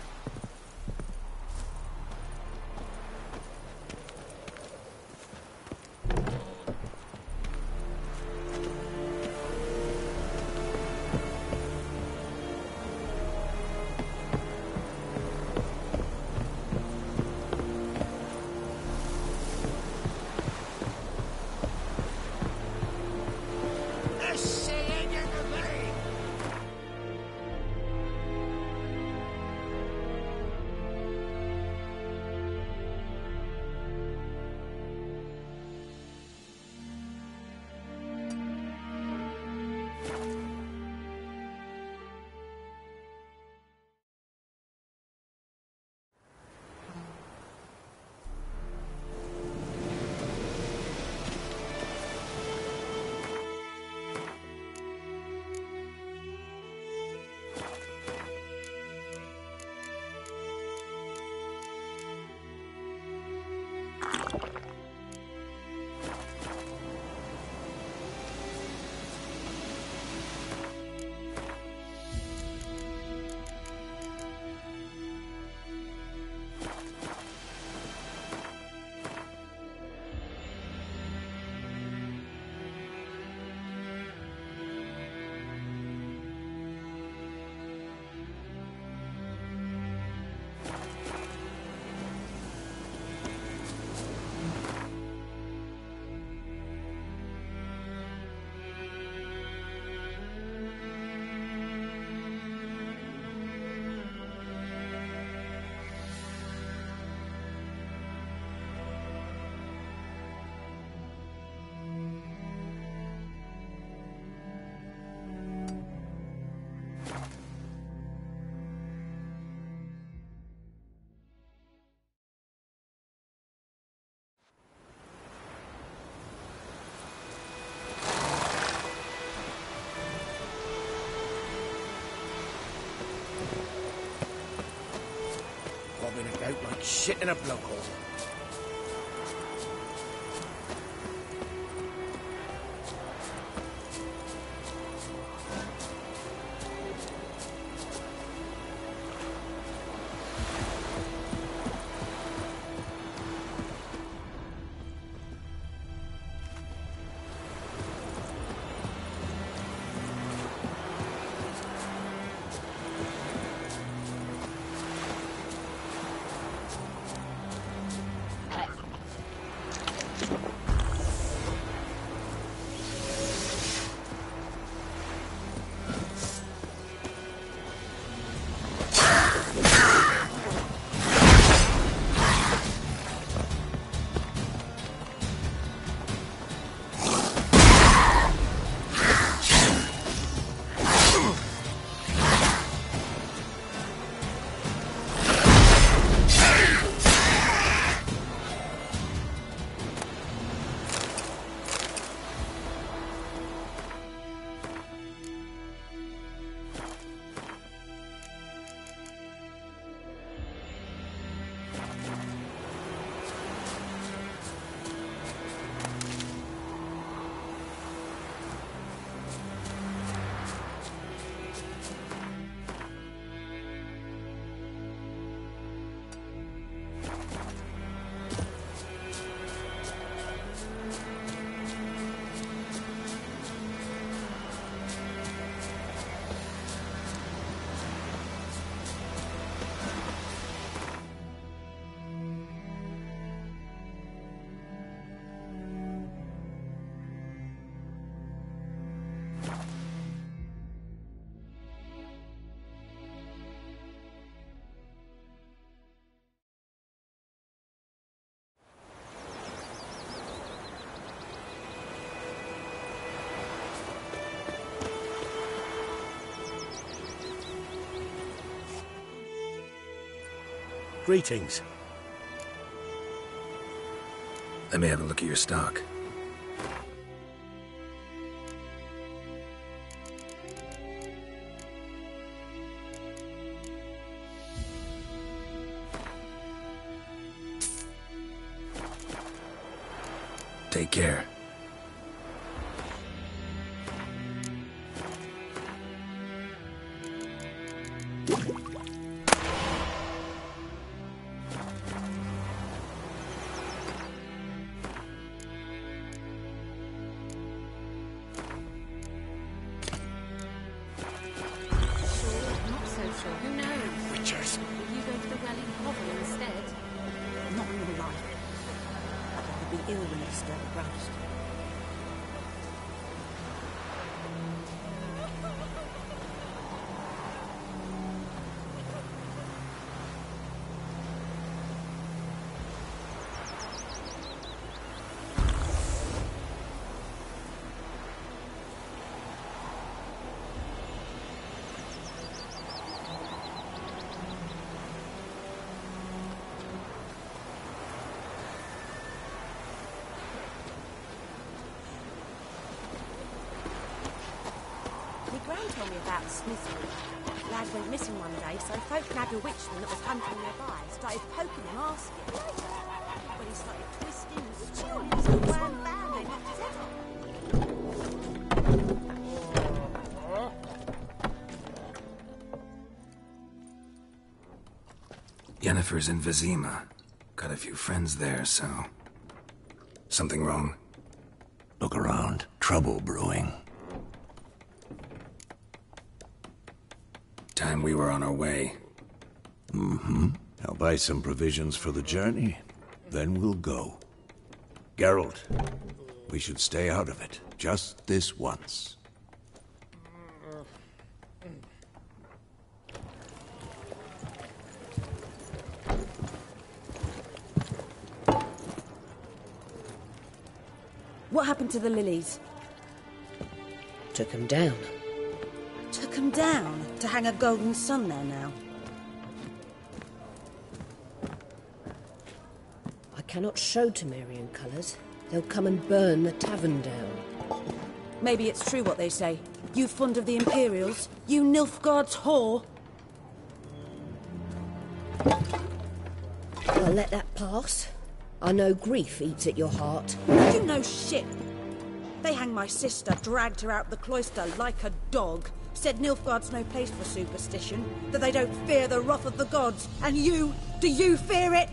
shit in a blowhole. Greetings. Let me have a look at your stock. Take care. Told me about Smithy. Lad went missing one day, so folk nabbed a witchman that was hunting nearby. Started poking him, asking. When he started twisting and chewing, so one bang, they knocked his head off. Yennefer's in Vizima. Got a few friends there, so... Something wrong? Look around. Trouble brewing. Time we were on our way. Mm-hmm. I'll buy some provisions for the journey. Then we'll go. Geralt, we should stay out of it. Just this once. What happened to the lilies? Took them down. Took them down? To hang a golden sun there now? I cannot show Temerian colours. They'll come and burn the tavern down. Maybe it's true what they say. You fond of the Imperials? You Nilfgaard's whore? I'll I'll let that pass. I know grief eats at your heart. You know shit. They hanged my sister, dragged her out the cloister like a dog. Said Nilfgaard's no place for superstition, that they don't fear the wrath of the gods. And you, do you fear it?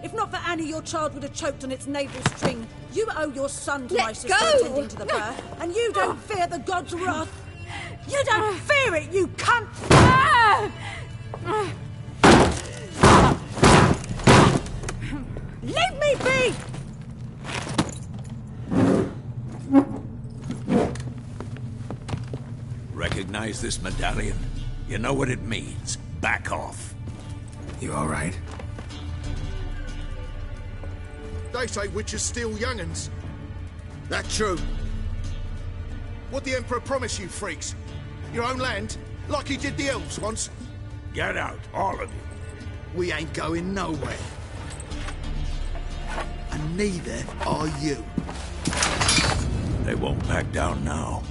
If not for Annie, your child would have choked on its navel string. You owe your son to my sister attending to the birth, and you don't fear the gods' wrath. You don't fear it, you cunt! Leave me be! Recognize this medallion? You know what it means. Back off. You all right? They say witches steal young'uns. That true? What the Emperor promised you, freaks? Your own land? Like he did the elves once? Get out, all of you. We ain't going nowhere. And neither are you. They won't back down now.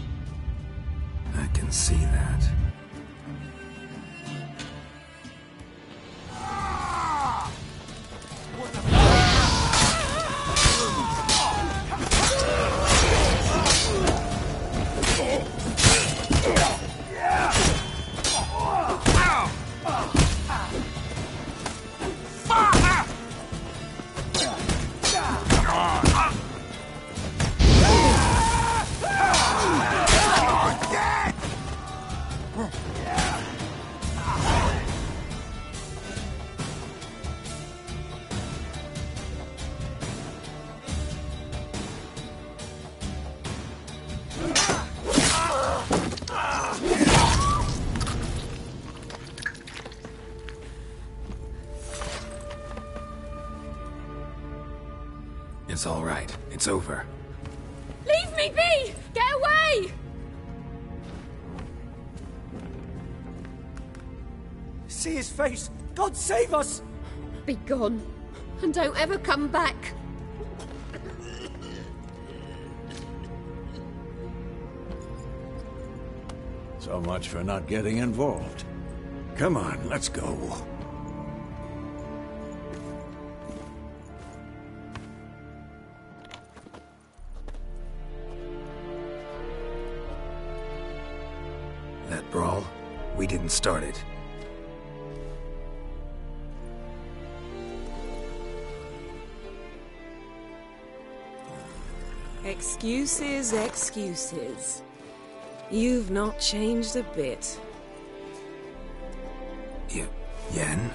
I can see that. It's all right. It's over. Leave me be! Get away! See his face! God save us! Be gone, and don't ever come back. So much for not getting involved. Come on, let's go. That brawl, we didn't start it. Excuses, excuses. You've not changed a bit. Yen?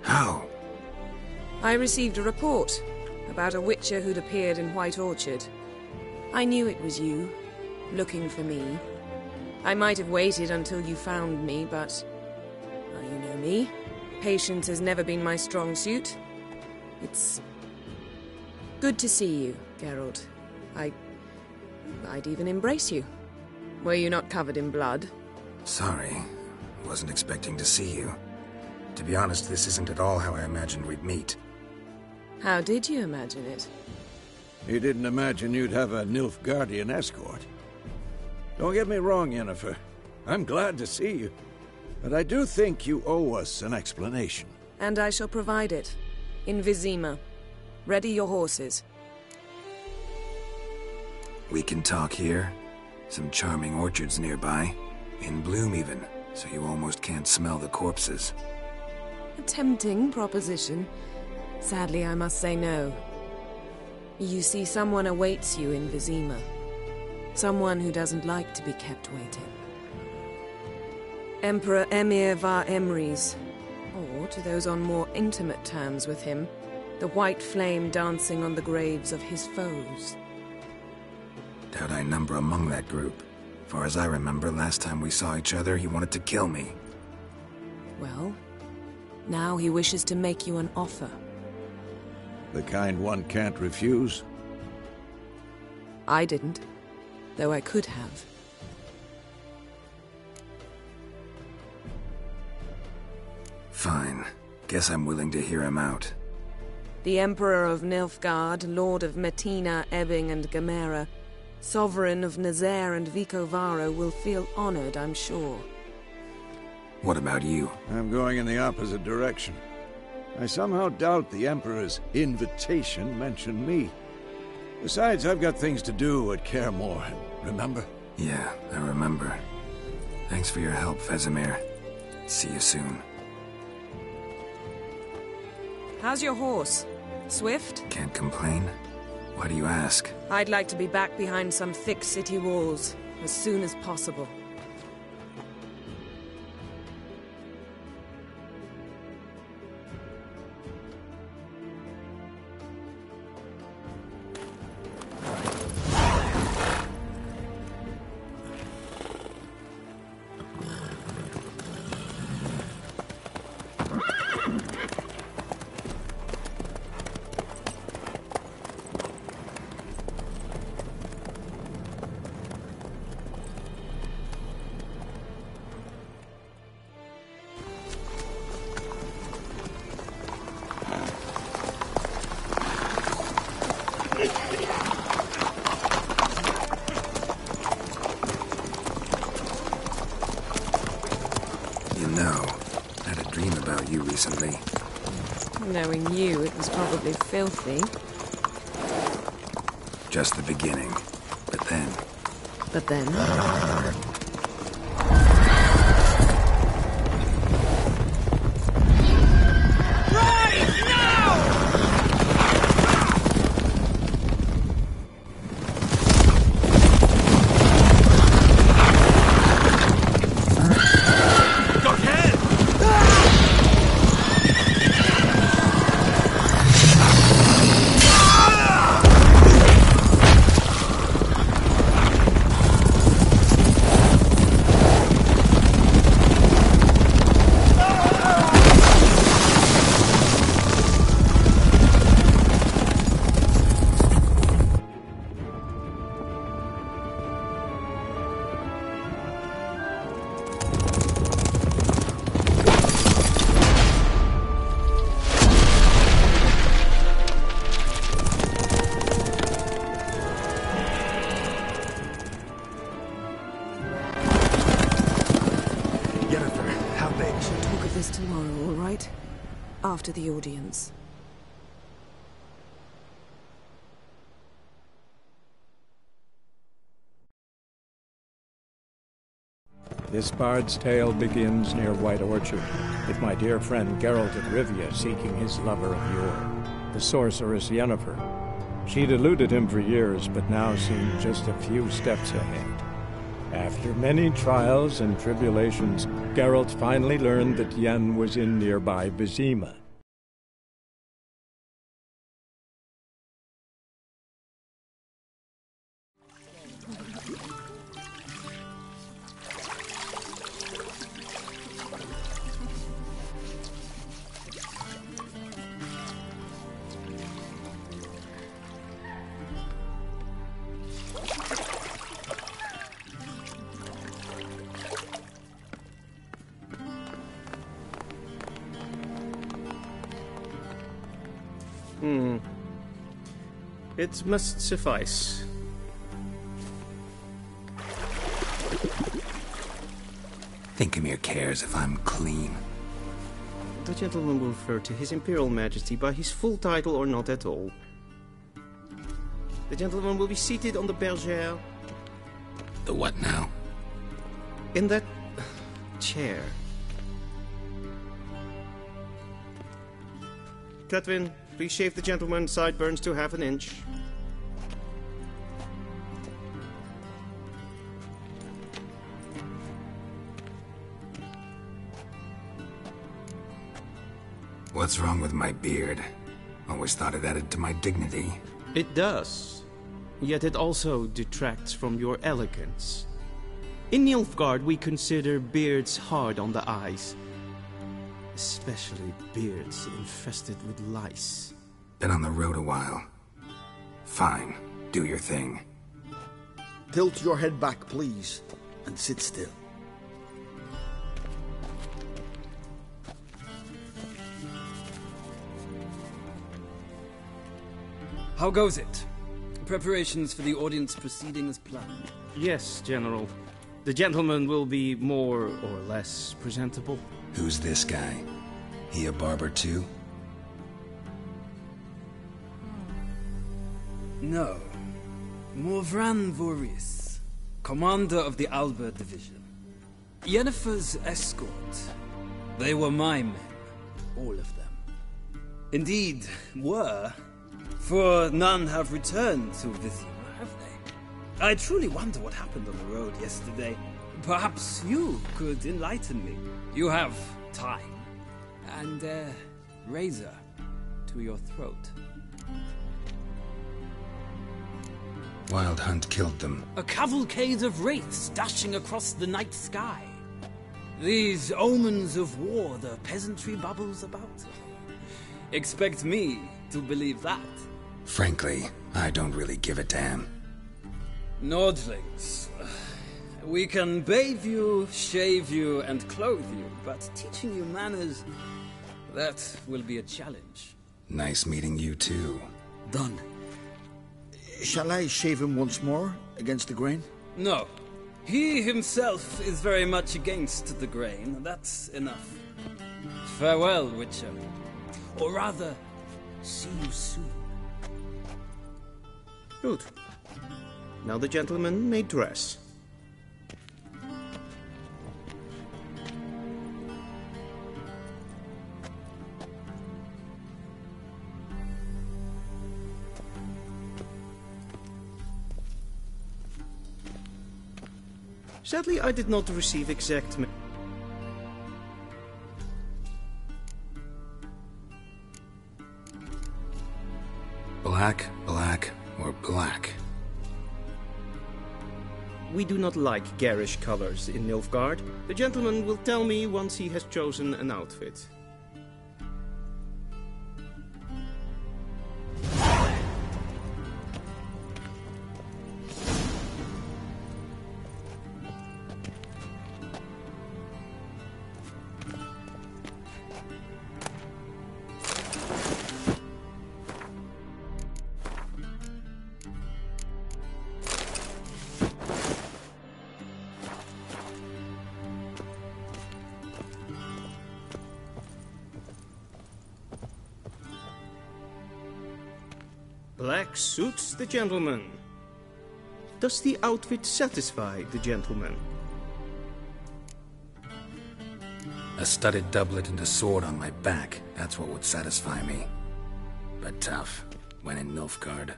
How? I received a report about a witcher who'd appeared in White Orchard. I knew it was you, looking for me. I might have waited until you found me, but... well, you know me. Patience has never been my strong suit. It's... good to see you, Geralt. I'd even embrace you. Were you not covered in blood? Sorry. Wasn't expecting to see you. To be honest, this isn't at all how I imagined we'd meet. How did you imagine it? You didn't imagine you'd have a Nilfgaardian escort. Don't get me wrong, Yennefer. I'm glad to see you. But I do think you owe us an explanation. And I shall provide it. In Vizima. Ready your horses. We can talk here. Some charming orchards nearby. In bloom even, so you almost can't smell the corpses. A tempting proposition. Sadly, I must say no. You see, someone awaits you in Vizima. Someone who doesn't like to be kept waiting. Emperor Emir var Emrys. Or, to those on more intimate terms with him, the white flame dancing on the graves of his foes. Doubt I number among that group. Far as I remember, last time we saw each other, he wanted to kill me. Well, now he wishes to make you an offer. The kind one can't refuse? I didn't, though I could have. Fine. Guess I'm willing to hear him out. The Emperor of Nilfgaard, Lord of Metina, Ebbing and Gamera, Sovereign of Nazaire and Vicovaro will feel honored, I'm sure. What about you? I'm going in the opposite direction. I somehow doubt the Emperor's invitation mentioned me. Besides, I've got things to do at Kaer, remember? Yeah, I remember. Thanks for your help, Vesemir. See you soon. How's your horse? Swift? Can't complain. Why do you ask? I'd like to be back behind some thick city walls as soon as possible. You know, I had a dream about you recently. Knowing you, it was probably filthy. Just the beginning. But then... But then? Tomorrow, all right? After the audience. This bard's tale begins near White Orchard, with my dear friend Geralt of Rivia seeking his lover of yore, the sorceress Yennefer. She'd eluded him for years, but now seemed just a few steps ahead. After many trials and tribulations, Geralt finally learned that Yen was in nearby Vizima. It must suffice. Thinkamere cares if I'm clean. The gentleman will refer to His Imperial Majesty by his full title or not at all. The gentleman will be seated on the bergère. The what now? In that chair. Catwin, please shave the gentleman's sideburns to half an inch. What's wrong with my beard? Always thought it added to my dignity. It does. Yet it also detracts from your elegance. In Nilfgaard, we consider beards hard on the eyes. Especially beards infested with lice. Been on the road a while. Fine. Do your thing. Tilt your head back, please, and sit still. How goes it? Preparations for the audience proceeding as planned? Yes, General. The gentleman will be more or less presentable. Who's this guy? He a barber too? know. Morvran Voris, commander of the Alba Division. Yennefer's escort. They were my men, all of them. Indeed, were, for none have returned to Vizima, have they? I truly wonder what happened on the road yesterday. Perhaps you could enlighten me. You have time, and a razor to your throat. Wild Hunt killed them. A cavalcade of wraiths dashing across the night sky. These omens of war the peasantry bubbles about. Expect me to believe that. Frankly, I don't really give a damn. Nordlings. We can bathe you, shave you, and clothe you, but teaching you manners, that will be a challenge. Nice meeting you too. Done. Shall I shave him once more, against the grain? No. He himself is very much against the grain. That's enough. Farewell, Witcher. Or rather, see you soon. Good. Now the gentleman may dress. Sadly, I did not receive exact... Black, black, or black? We do not like garish colors in Nilfgaard. The gentleman will tell me once he has chosen an outfit. Black suits the gentleman. Does the outfit satisfy the gentleman? A studded doublet and a sword on my back, that's what would satisfy me. But tough, when in Nilfgaard.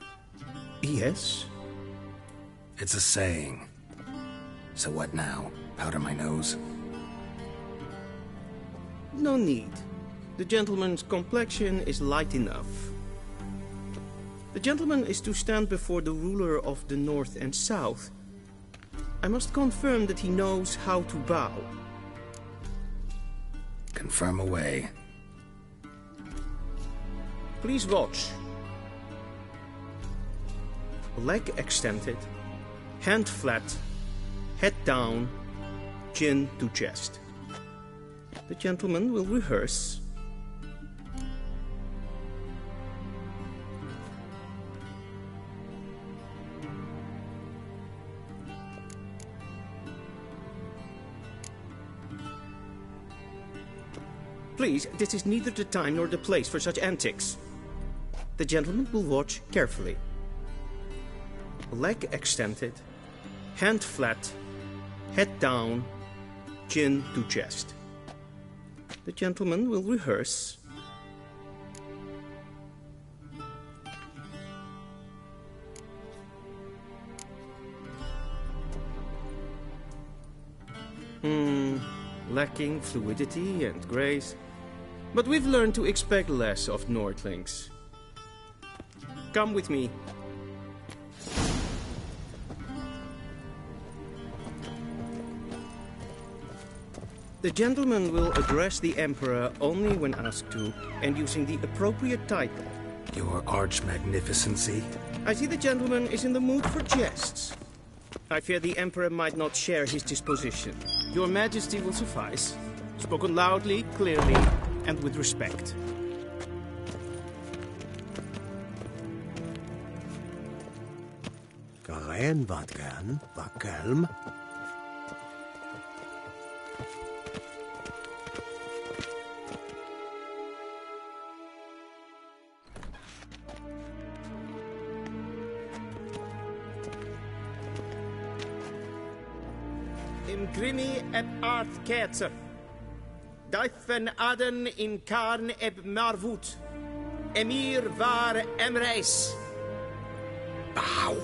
Yes? It's a saying. So what now? Powder my nose? No need. The gentleman's complexion is light enough. The gentleman is to stand before the ruler of the North and South. I must confirm that he knows how to bow. Confirm away. Please watch. Leg extended, hand flat, head down, chin to chest. The gentleman will rehearse. Please, this is neither the time nor the place for such antics. The gentleman will watch carefully. Leg extended, hand flat, head down, chin to chest. The gentleman will rehearse. Lacking fluidity and grace. But we've learned to expect less of Nordlings. Come with me. The gentleman will address the Emperor only when asked to, and using the appropriate title. Your Arch-Magnificency? I see the gentleman is in the mood for jests. I fear the Emperor might not share his disposition. Your Majesty will suffice. Spoken loudly, clearly, and with respect. Karen wat gern, var kalm. in grinny eb art ketzer. Daifen aden in karn eb marvoet. Emir var emreis. Bow.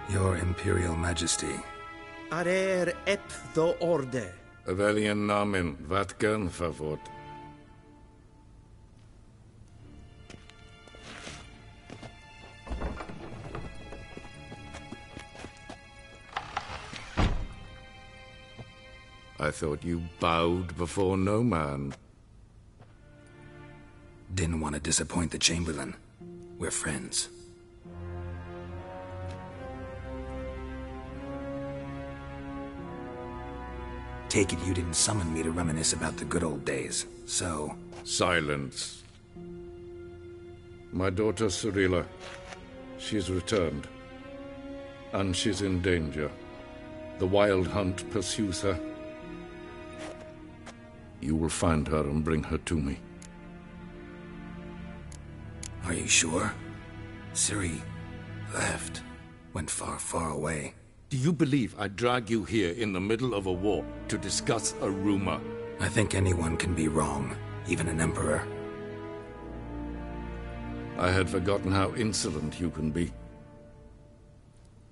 Your Imperial Majesty. Arer ep the orde. Welchen Namen? Wat gern favort? I thought you bowed before no man. Didn't want to disappoint the Chamberlain. We're friends. Take it you didn't summon me to reminisce about the good old days, so... Silence. My daughter Cyrilla, she's returned. And she's in danger. The Wild Hunt pursues her. You will find her and bring her to me. Are you sure? Ciri left. Went far, far away. Do you believe I'd drag you here in the middle of a war to discuss a rumor? I think anyone can be wrong, even an emperor. I had forgotten how insolent you can be.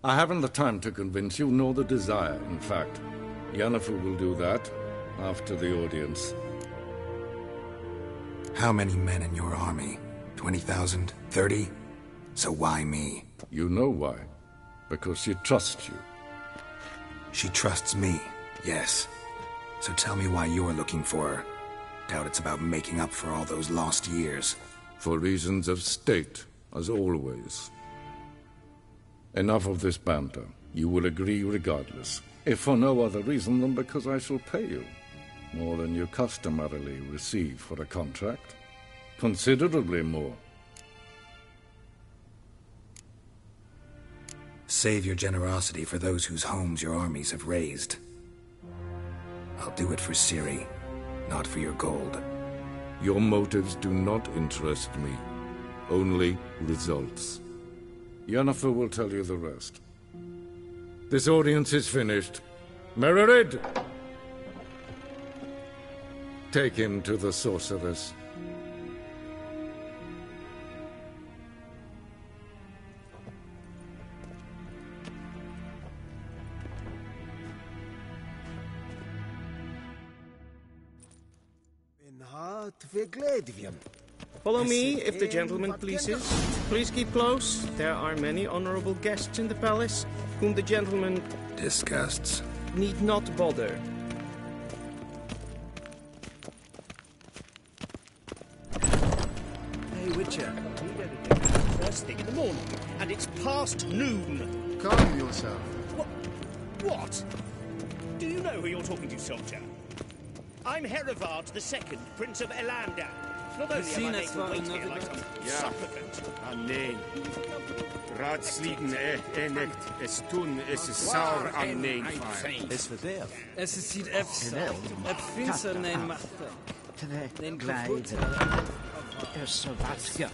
I haven't the time to convince you, nor the desire, in fact. Yennefer will do that after the audience. How many men in your army? 20,000? 30? So why me? You know why. Because she trusts you. She trusts me, yes. So tell me why you're looking for her. Doubt it's about making up for all those lost years. For reasons of state, as always. Enough of this banter. You will agree regardless. If for no other reason than because I shall pay you. More than you customarily receive for a contract. Considerably more. Save your generosity for those whose homes your armies have razed. I'll do it for Ciri, not for your gold. Your motives do not interest me. Only results. Yennefer will tell you the rest. This audience is finished. Mererid! Take him to the sorceress. Follow me, if the gentleman pleases. Please keep close. There are many honorable guests in the palace, whom the gentleman... disgusts. ...need not bother. Hey, Witcher. First thing in the morning, and it's past noon. Calm yourself. What? Do you know who you're talking to, soldier? I'm Herivard II, Prince of Elandan. Not only am I making wait here like some supplicant. Nee. Raadsleden echt es tun, es is saur am nee. Es verderf. Es is ziet efsel. Het finster neem machte. Den glijden. Es so wat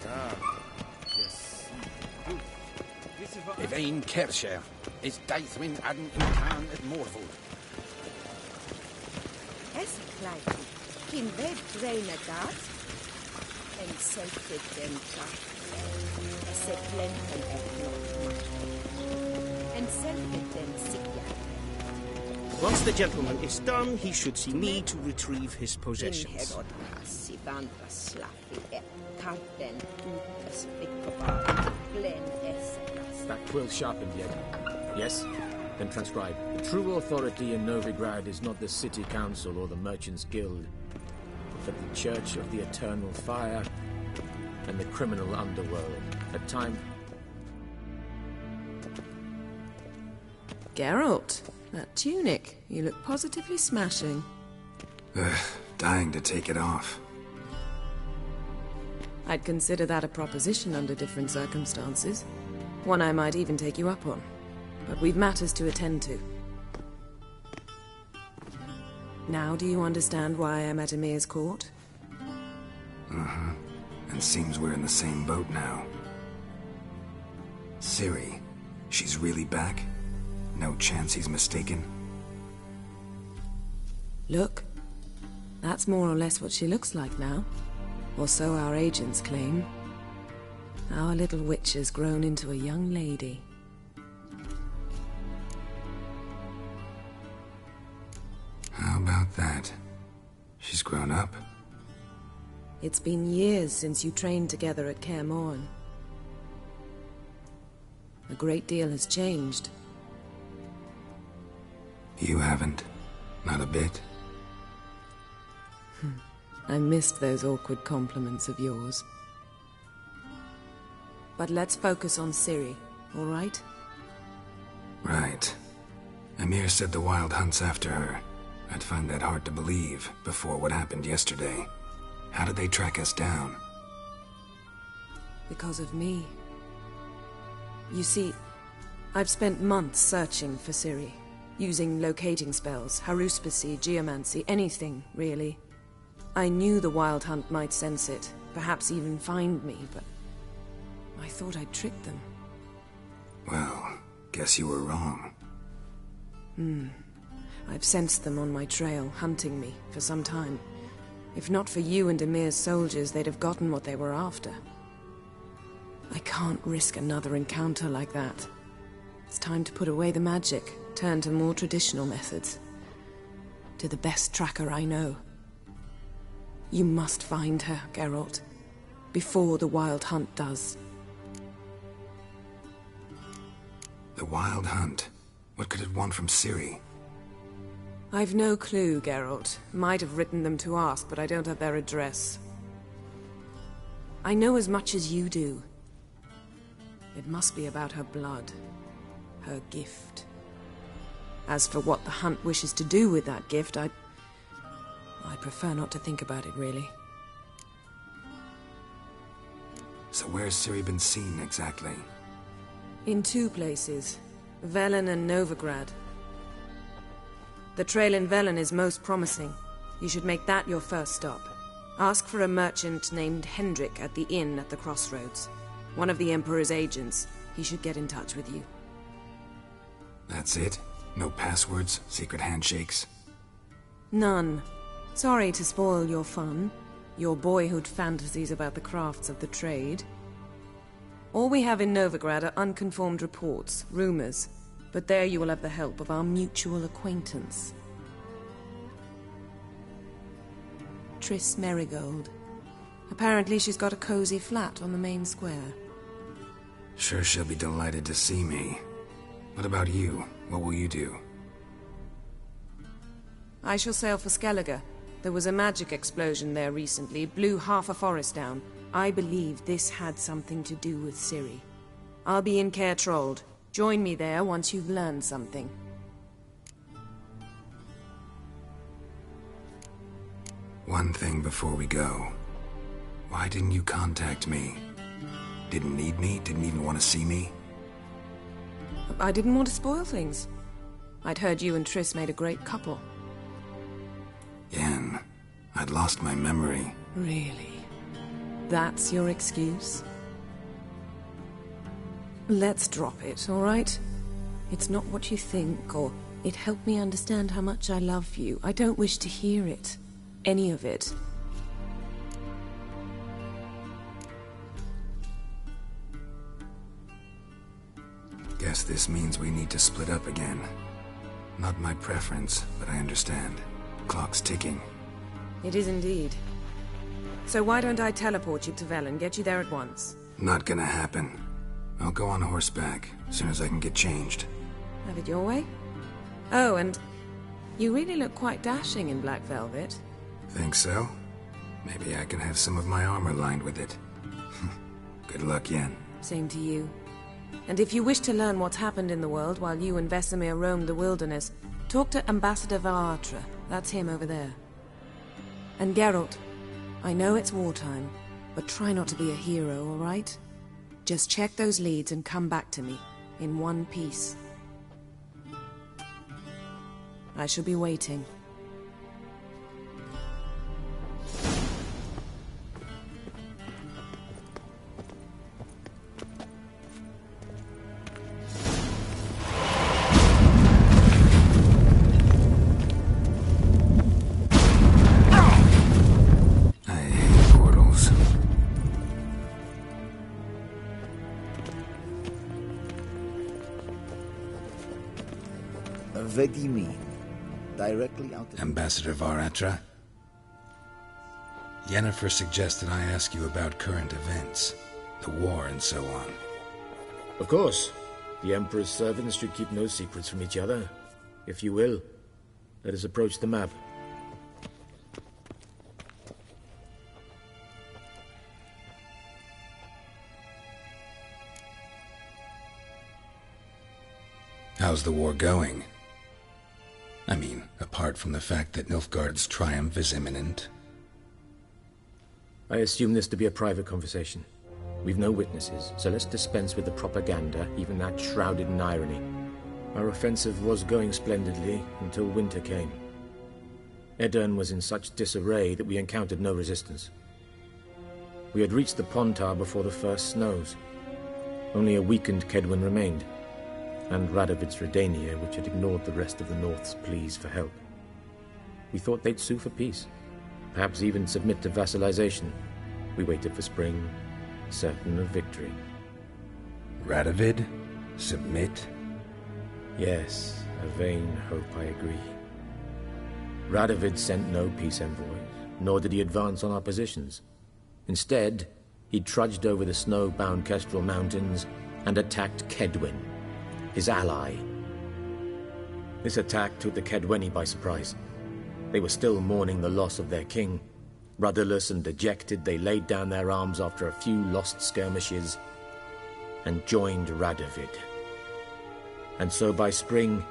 If een kerscher is Deithwin adden in kaan het moorvoer. Es gleich. Kim wed reine dat. En selfit den tak. Es plenten and selfit den sikja. Once the gentleman is done, he should see me to retrieve his possessions. That quill sharpened yet? Yes? Then transcribe. The true authority in Novigrad is not the city council or the merchants' guild, but the Church of the Eternal Fire and the criminal underworld. At time... Geralt, that tunic. You look positively smashing. Dying to take it off. I'd consider that a proposition under different circumstances. One I might even take you up on. But we've matters to attend to. Now do you understand why I'm at Emir's court? Mm-hmm. And seems we're in the same boat now. Ciri, she's really back? No chance he's mistaken? Look, that's more or less what she looks like now. Or so our agents claim. Our little witch has grown into a young lady. How about that? She's grown up. It's been years since you trained together at Kaer Morhen. A great deal has changed. You haven't. Not a bit. I missed those awkward compliments of yours. But let's focus on Ciri, all right? Right. Emir said the Wild Hunt's after her. I'd find that hard to believe before what happened yesterday. How did they track us down? Because of me. You see, I've spent months searching for Ciri, using locating spells, haruspicy, geomancy, anything, really. I knew the Wild Hunt might sense it, perhaps even find me, but I thought I'd tricked them. Well, guess you were wrong. I've sensed them on my trail, hunting me, for some time. If not for you and Emir's soldiers, they'd have gotten what they were after. I can't risk another encounter like that. It's time to put away the magic, turn to more traditional methods. To the best tracker I know. You must find her, Geralt, before the Wild Hunt does. The Wild Hunt? What could it want from Ciri? I've no clue, Geralt. Might have written them to ask, but I don't have their address. I know as much as you do. It must be about her blood. Her gift. As for what the Hunt wishes to do with that gift, I prefer not to think about it, really. So where's Ciri been seen, exactly? In two places. Velen and Novigrad. The trail in Velen is most promising. You should make that your first stop. Ask for a merchant named Hendrik at the inn at the crossroads. One of the Emperor's agents. He should get in touch with you. That's it? No passwords, secret handshakes? None. Sorry to spoil your fun. Your boyhood fantasies about the crafts of the trade. All we have in Novigrad are unconfirmed reports, rumors. But there you will have the help of our mutual acquaintance. Triss Merigold. Apparently she's got a cozy flat on the main square. Sure she'll be delighted to see me. What about you? What will you do? I shall sail for Skellige. There was a magic explosion there recently, blew half a forest down. I believe this had something to do with Ciri. I'll be in Caer Trold. Join me there once you've learned something. One thing before we go. Why didn't you contact me? Didn't need me? Didn't even want to see me? I didn't want to spoil things. I'd heard you and Triss made a great couple. Yen, I'd lost my memory. Really? That's your excuse? Let's drop it, all right? It's not what you think, or it helped me understand how much I love you. I don't wish to hear it. Any of it. Guess this means we need to split up again. Not my preference, but I understand. Clock's ticking. It is indeed. So why don't I teleport you to Velen, get you there at once? Not gonna happen. I'll go on horseback, as soon as I can get changed. Have it your way? Oh, and you really look quite dashing in black velvet. Think so? Maybe I can have some of my armor lined with it. Good luck, Yen. Same to you. And if you wish to learn what's happened in the world while you and Vesemir roamed the wilderness, talk to Ambassador Varatra. That's him over there. And Geralt, I know it's wartime, but try not to be a hero, all right? Just check those leads and come back to me, in one piece. I shall be waiting. What do you mean? Directly out of... Ambassador Varatra? Yennefer suggested I ask you about current events, the war and so on. Of course. The Emperor's servants should keep no secrets from each other. If you will, let us approach the map. How's the war going? I mean, apart from the fact that Nilfgaard's triumph is imminent. I assume this to be a private conversation. We've no witnesses, so let's dispense with the propaganda, even that shrouded in irony. Our offensive was going splendidly until winter came. Edirn was in such disarray that we encountered no resistance. We had reached the Pontar before the first snows. Only a weakened Kedwin remained, and Radovid's Redania, which had ignored the rest of the North's pleas for help. We thought they'd sue for peace, perhaps even submit to vassalization. We waited for spring, certain of victory. Radovid? Submit? Yes, a vain hope, I agree. Radovid sent no peace envoys, nor did he advance on our positions. Instead, he trudged over the snow-bound Kestrel Mountains and attacked Kedwin, his ally. This attack took the Kedweni by surprise. They were still mourning the loss of their king. Rudderless and dejected, they laid down their arms after a few lost skirmishes and joined Radovid. And so by spring,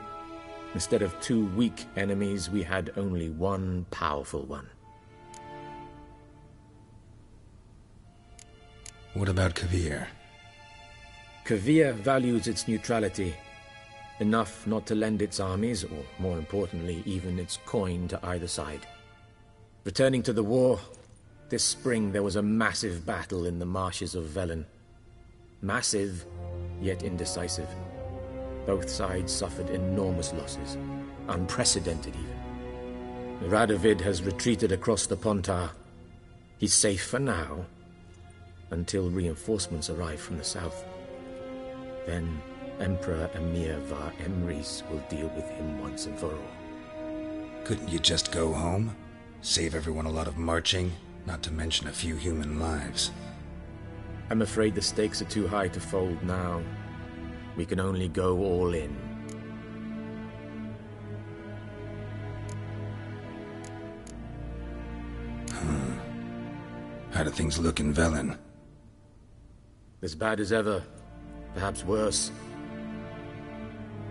instead of 2 weak enemies, we had only one powerful one. What about Kavir? Kavir values its neutrality, enough not to lend its armies, or more importantly, even its coin to either side. Returning to the war, this spring there was a massive battle in the marshes of Velen. Massive, yet indecisive. Both sides suffered enormous losses, unprecedented even. Radovid has retreated across the Pontar. He's safe for now, until reinforcements arrive from the south. Then Emperor Emir Var Emrys will deal with him once and for all. Couldn't you just go home? Save everyone a lot of marching, not to mention a few human lives. I'm afraid the stakes are too high to fold now. We can only go all in. How do things look in Velen? As bad as ever, perhaps worse.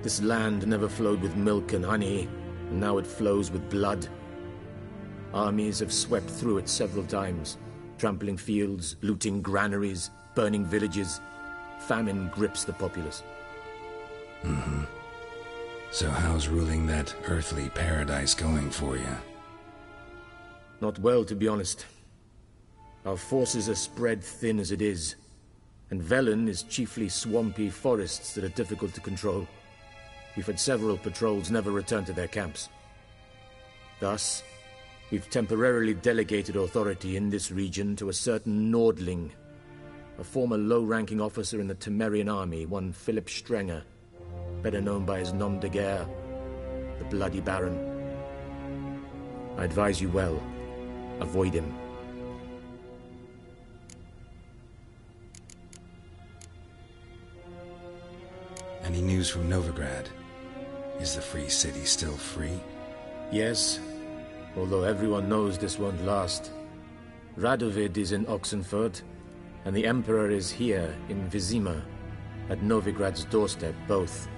This land never flowed with milk and honey, and now it flows with blood. Armies have swept through it several times, trampling fields, looting granaries, burning villages. Famine grips the populace. So how's ruling that earthly paradise going for you? Not well, to be honest. Our forces are spread thin as it is, and Velen is chiefly swampy forests that are difficult to control. We've had several patrols never return to their camps. Thus, we've temporarily delegated authority in this region to a certain Nordling, a former low-ranking officer in the Temerian army, one Philip Strenger, better known by his nom de guerre, the Bloody Baron. I advise you well. Avoid him. Any news from Novigrad? Is the free city still free? Yes, although everyone knows this won't last. Radovid is in Oxenford, and the Emperor is here in Vizima, at Novigrad's doorstep, both.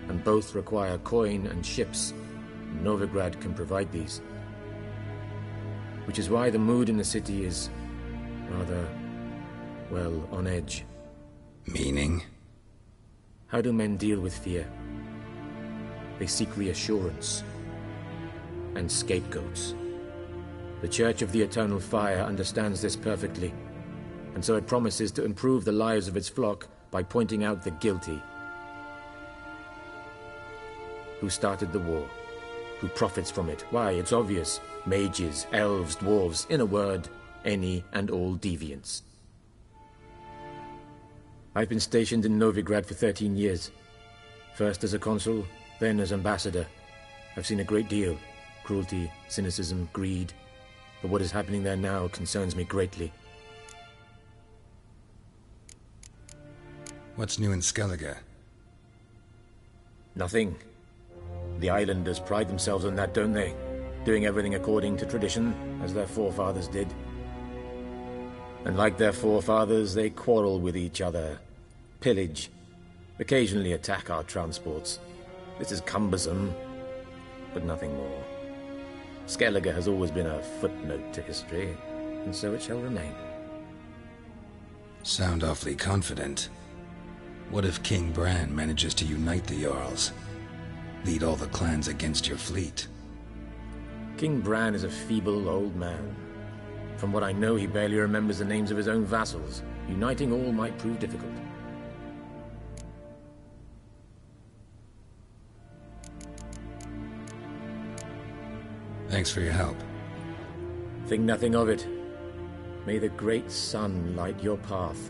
And both require coin and ships. Novigrad can provide these. Which is why the mood in the city is rather, well, on edge. Meaning? How do men deal with fear? They seek reassurance and scapegoats. The Church of the Eternal Fire understands this perfectly, and so it promises to improve the lives of its flock by pointing out the guilty. Who started the war? Who profits from it? Why, it's obvious. Mages, elves, dwarves, in a word, any and all deviants. I've been stationed in Novigrad for 13 years. First as a consul, Then as ambassador, I've seen a great deal. Cruelty, cynicism, greed. But what is happening there now concerns me greatly. What's new in Skellige? Nothing. The islanders pride themselves on that, don't they? Doing everything according to tradition, as their forefathers did. And like their forefathers, they quarrel with each other, pillage, occasionally attack our transports. This is cumbersome, but nothing more. Skellige has always been a footnote to history, and so it shall remain. Sound awfully confident. What if King Bran manages to unite the Jarls? Lead all the clans against your fleet? King Bran is a feeble old man. From what I know, he barely remembers the names of his own vassals. Uniting all might prove difficult. Thanks for your help. Think nothing of it. May the great sun light your path.